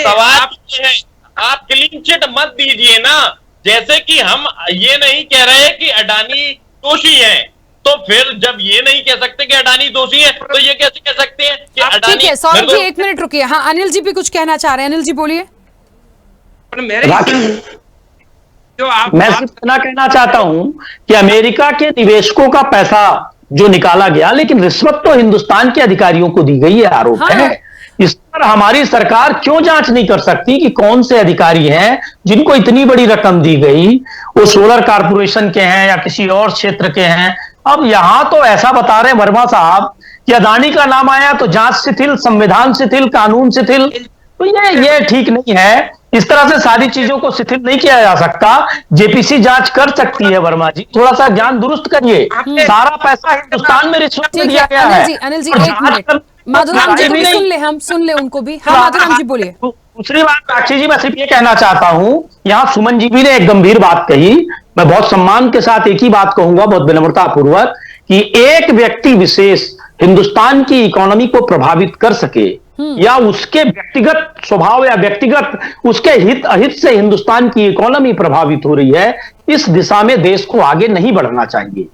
सवाल है आप क्लीन चिट मत दीजिए ना। जैसे कि हम ये नहीं कह रहे कि अडानी दोषी है, तो फिर जब ये नहीं कह सकते कि अडानी दोषी है तो ये कैसे कह सकते हैं कि अडानी? ठीक है सौरभ जी, 1 मिनट रुकिए। हाँ अनिल जी भी कुछ कहना चाह रहे हैं। अनिल जी बोलिए। मैं सिर्फ इतना कहना चाहता हूं कि अमेरिका के निवेशकों का पैसा जो निकाला गया, लेकिन रिश्वत तो हिंदुस्तान के अधिकारियों को दी गई है, आरोप है। इस पर हमारी सरकार क्यों जांच नहीं कर सकती कि कौन से अधिकारी हैं जिनको इतनी बड़ी रकम दी गई? वो सोलर कॉर्पोरेशन के हैं या किसी और क्षेत्र के हैं? अब यहां तो ऐसा बता रहे हैं वर्मा साहब कि अडानी का नाम आया तो जांच शिथिल, संविधान शिथिल, कानून शिथिल। तो ये ठीक नहीं है। इस तरह से सारी चीजों को शिथिल नहीं किया जा सकता। जेपीसी जांच कर सकती है। वर्मा जी थोड़ा सा ज्ञान दुरुस्त करिए। सारा पैसा हिंदुस्तान में रिश्वत में दिया गया है। अनिल जी 1 मिनट। माधुराम जी को भी सुन ले उनको भी। हाँ माधुराम जी बोलिए। दूसरी बात साक्षी जी, मैं सिर्फ ये कहना चाहता हूं, यहाँ सुमन जी भी ने एक गंभीर बात कही, मैं बहुत सम्मान के साथ एक ही बात कहूंगा, बहुत विनम्रता पूर्वक, कि एक व्यक्ति विशेष हिंदुस्तान की इकोनॉमी को प्रभावित कर सके या उसके व्यक्तिगत स्वभाव या व्यक्तिगत उसके हित अहित से हिंदुस्तान की इकोनॉमी प्रभावित हो रही है, इस दिशा में देश को आगे नहीं बढ़ना चाहिए।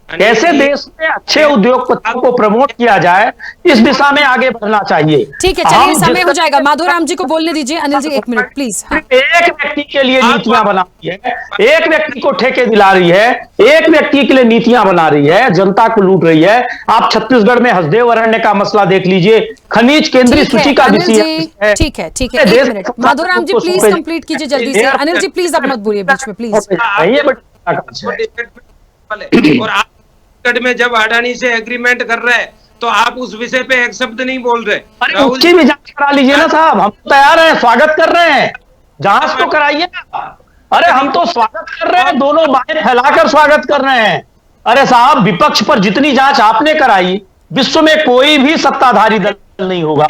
कैसे देश में अच्छे उद्योगपतियों को प्रमोट किया जाए, इस दिशा में आगे बढ़ना चाहिए। ठीक है, चलिए समय हो जाएगा, माधुराम जी को बोलने दीजिए। Anil ji 1 minute please. हाँ। एक व्यक्ति के लिए नीतियां बना रही है, एक व्यक्ति को ठेके दिला रही है, एक व्यक्ति के लिए नीतियां बना रही है, जनता को लूट रही है। आप छत्तीसगढ़ में हसदेव अरण्य का मसला देख लीजिए, खनिज केंद्रीय सूची का विषय है। ठीक है 1 मिनट, माधुराम जी प्लीज कंप्लीट कीजिए जल्दी से। अनिल जी प्लीज आप मत बोलिए बीच में प्लीज। और आप में जब अडानी से एग्रीमेंट कर रहे हैं तो आप उस विषय पे एक शब्द नहीं बोल रहे। अरे उसकी भी जांच करा लीजिए ना साहब, हम तैयार हैं, स्वागत कर रहे हैं, जांच तो कराइए ना। अरे हम तो स्वागत कर रहे हैं, दोनों बातें फैलाकर स्वागत कर रहे हैं। अरे साहब, विपक्ष पर जितनी जांच आपने कराई, विश्व में कोई भी सत्ताधारी दल नहीं होगा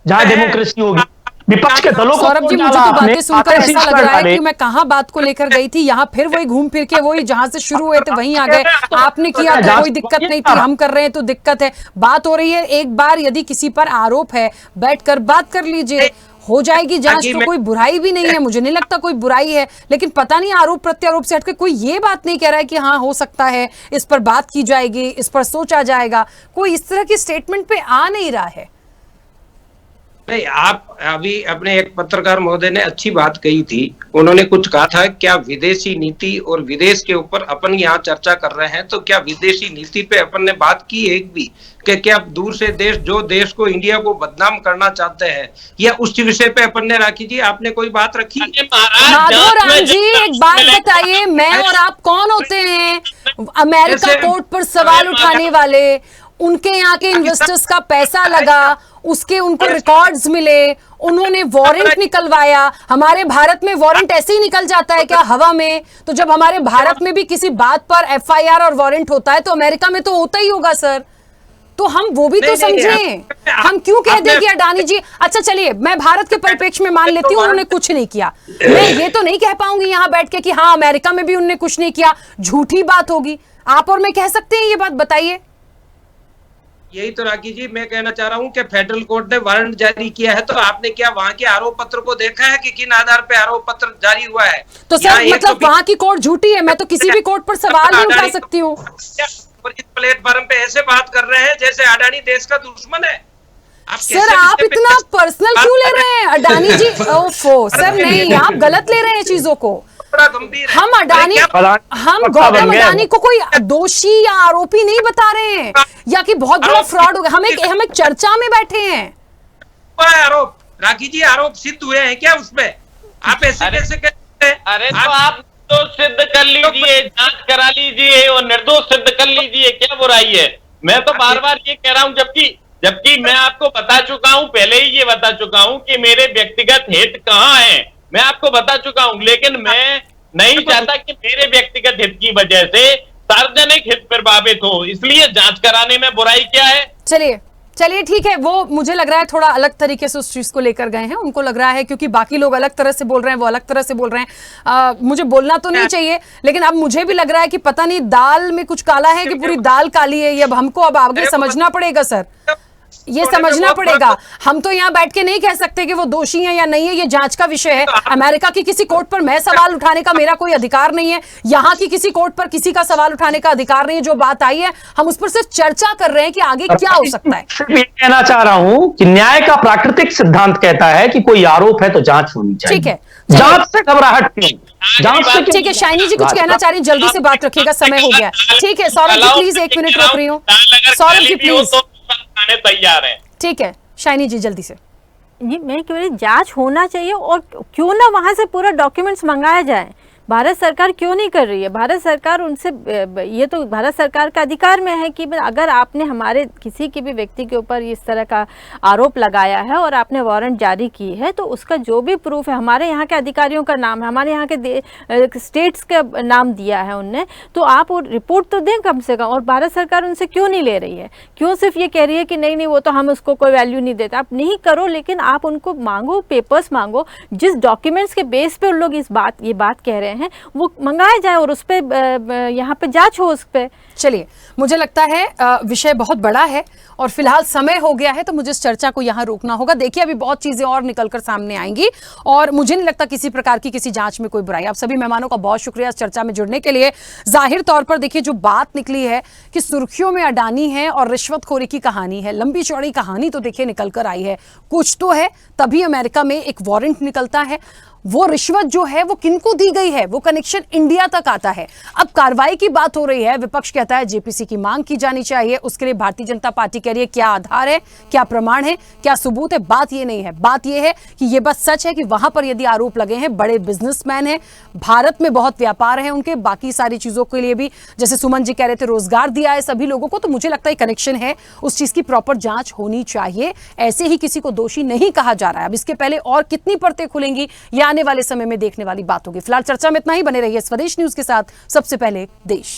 जहां डेमोक्रेसी होगी। विपक्ष के दलों को सौरभ जी, मुझे तो बातें सुनकर ऐसा लग रहा है कि मैं कहां बात को लेकर गई थी, यहाँ फिर वही घूम फिर के वही जहां से शुरू हुए थे वहीं आ गए। आपने किया तो कोई दिक्कत नहीं थी, हम कर रहे हैं तो दिक्कत है। बात हो रही है, एक बार यदि किसी पर आरोप है बैठकर बात कर लीजिए, हो जाएगी जांच, तो कोई बुराई भी नहीं है, मुझे नहीं लगता कोई बुराई है। लेकिन पता नहीं आरोप प्रत्यारोप से हटकर कोई ये बात नहीं कह रहा है कि हाँ हो सकता है, इस पर बात की जाएगी, इस पर सोचा जाएगा। कोई इस तरह की स्टेटमेंट पे आ नहीं रहा है। नहीं, आप अभी अपने एक पत्रकार महोदय ने अच्छी बात कही थी, उन्होंने कुछ कहा था, क्या विदेशी नीति और विदेश के ऊपर अपन यहाँ चर्चा कर रहे हैं, तो क्या विदेशी नीति पे अपन ने बात की एक भी कि क्या दूर से देश जो देश को इंडिया को बदनाम करना चाहते हैं, या उस विषय पे अपन ने राखी जी आपने कोई बात रखी? माधुराम जी एक बात बताइए, मैं और आप कौन होते हैं अमेरिका कोर्ट पर सवाल उठाने वाले? उनके यहाँ के इन्वेस्टर्स का पैसा लगा, उसके उनको रिकॉर्ड्स मिले, उन्होंने वारंट निकलवाया। हमारे भारत में वारंट ऐसे ही निकल जाता है क्या हवा में? तो जब हमारे भारत में भी किसी बात पर एफआईआर और वारंट होता है तो अमेरिका में तो होता ही होगा सर। तो हम वो भी तो समझें। हम क्यों कह दें कि अडानी जी, अच्छा चलिए मैं भारत के परिप्रेक्ष्य में मान लेती हूँ उन्होंने कुछ नहीं किया, मैं ये तो नहीं कह पाऊंगी यहाँ बैठ के कि हाँ अमेरिका में भी उन्होंने कुछ नहीं किया, झूठी बात होगी। आप और मैं कह सकते हैं ये बात? बताइए। यही तो राखी जी मैं कहना चाह रहा हूँ कि फेडरल कोर्ट ने वारंट जारी किया है, तो आपने क्या वहाँ के आरोप पत्र को देखा है कि किन आधार पे आरोप पत्र जारी हुआ है? तो सर मतलब वहाँ की कोर्ट झूठी है? मैं तो किसी भी कोर्ट पर सवाल नहीं उठा सकती हूँ। और इस प्लेटफॉर्म पे ऐसे बात कर रहे हैं जैसे अडानी देश का दुश्मन है। सर आप इतना पर्सनल क्यों ले रहे हैं अडानी जी? ओफो सर, नहीं आप गलत ले रहे हैं चीजों को। हम गौतम अडानी को कोई दोषी या आरोपी नहीं बता रहे हैं या कि बहुत बड़ा फ्रॉड हो गया। हम एक चर्चा में बैठे हैं। आरोप राखी जी, आरोप सिद्ध हुए हैं क्या उसमें? आप ऐसे कैसे कहते हैं? अरे तो आप तो सिद्ध कर लीजिए, जांच करा लीजिए और निर्दोष सिद्ध कर लीजिए, क्या बुराई है? मैं तो बार बार ये कह रहा हूँ, जबकि मैं आपको बता चुका हूँ, पहले ही ये बता चुका हूँ कि मेरे व्यक्तिगत हित कहाँ हैं, मैं आपको बता चुका हूं। लेकिन मैं नहीं चाहता कि मेरे व्यक्तिगत हित की वजह से सार्वजनिक हित प्रभावित हो, इसलिए जांच कराने में बुराई क्या है? चलिए ठीक है। वो मुझे लग रहा है थोड़ा अलग तरीके से उस चीज को लेकर गए हैं। उनको लग रहा है क्योंकि बाकी लोग अलग तरह से बोल रहे हैं, वो अलग तरह से बोल रहे हैं। मुझे बोलना तो नहीं चाहिए, लेकिन अब मुझे भी लग रहा है कि पता नहीं दाल में कुछ काला है कि पूरी दाल काली है। ये अब हमको अब आगे समझना पड़ेगा सर, ये समझना पड़ेगा। हम तो यहाँ बैठ के नहीं कह सकते कि वो दोषी है या नहीं है, ये जांच का विषय है। अमेरिका की किसी कोर्ट पर मैं सवाल उठाने का मेरा कोई अधिकार नहीं है, यहाँ की किसी कोर्ट पर किसी का सवाल उठाने का अधिकार नहीं है। जो बात आई है हम उस पर सिर्फ चर्चा कर रहे हैं कि आगे क्या हो सकता है। ये कहना चाह रहा हूँ कि न्याय का प्राकृतिक सिद्धांत कहता है कि कोई आरोप है तो जांच होनी चाहिए। ठीक है, जांच से घबराहट क्यों? जांच से ठीक है। शाइनी जी कुछ कहना चाह रही हैं, जल्दी से बात रखिएगा, समय हो गया। ठीक है सौरभ जी प्लीज 1 मिनट रोक रही हूँ। सौरभ जी प्लीज तैयार है। ठीक है शाइनी जी जल्दी से। जी मैं कह रही जांच होना चाहिए और क्यों ना वहां से पूरा डॉक्यूमेंट्स मंगाया जाए। भारत सरकार क्यों नहीं कर रही है? भारत सरकार उनसे, ये तो भारत सरकार का अधिकार में है कि अगर आपने हमारे किसी के भी व्यक्ति के ऊपर इस तरह का आरोप लगाया है और आपने वारंट जारी की है, तो उसका जो भी प्रूफ है, हमारे यहाँ के अधिकारियों का नाम है, हमारे यहाँ के स्टेट्स का नाम दिया है उनने, तो आप वो रिपोर्ट तो दें कम से कम। और भारत सरकार उनसे क्यों नहीं ले रही है? क्यों सिर्फ ये कह रही है कि नहीं नहीं वो तो हम उसको कोई वैल्यू नहीं देते? आप नहीं करो, लेकिन आप उनको मांगो, पेपर्स मांगो, जिस डॉक्यूमेंट्स के बेस पे उन लोग ये बात कह रहे हैं वो मंगाया जाए और उस पर यहाँ पे जांच हो उस पर। चलिए, मुझे लगता है विषय बहुत बड़ा है और फिलहाल समय हो गया है, तो मुझे इस चर्चा को यहाँ रोकना होगा। देखिए, अभी बहुत चीजें और निकलकर सामने आएंगी और मुझे नहीं लगता किसी प्रकार की किसी जांच में कोई बुराई। आप सभी मेहमानों का बहुत शुक्रिया इस चर्चा में जुड़ने के लिए। जाहिर तौर पर देखिए, जो बात निकली है कि सुर्खियों में अडानी है और रिश्वतखोरी की कहानी है, लंबी चौड़ी कहानी तो देखिए निकल कर आई है। कुछ तो है, तभी अमेरिका में एक वारंट निकलता है। वो रिश्वत जो है वो किनको दी गई है, वो कनेक्शन इंडिया तक आता है। अब कार्रवाई की बात हो रही है, विपक्ष कहता है जेपीसी की मांग की जानी चाहिए। उसके लिए भारतीय जनता पार्टी कह रही है क्या आधार है, क्या प्रमाण है, क्या सबूत है? बात ये नहीं है, बात ये है कि ये बस सच है कि वहां पर यदि आरोप लगे हैं, बड़े बिजनेसमैन हैं, भारत में बहुत व्यापार है उनके, बाकी सारी चीजों के लिए भी, जैसे सुमन जी कह रहे थे, रोजगार दिया है सभी लोगों को, तो मुझे लगता है कनेक्शन है, उस चीज की प्रॉपर जांच होनी चाहिए। ऐसे ही किसी को दोषी नहीं कहा जा रहा है। अब इसके पहले और कितनी परतें खुलेंगी, ये आने वाले समय में देखने वाली बात होगी। फिलहाल चर्चा में इतना ही। बने रहिए स्वदेश न्यूज के साथ। सबसे पहले देश।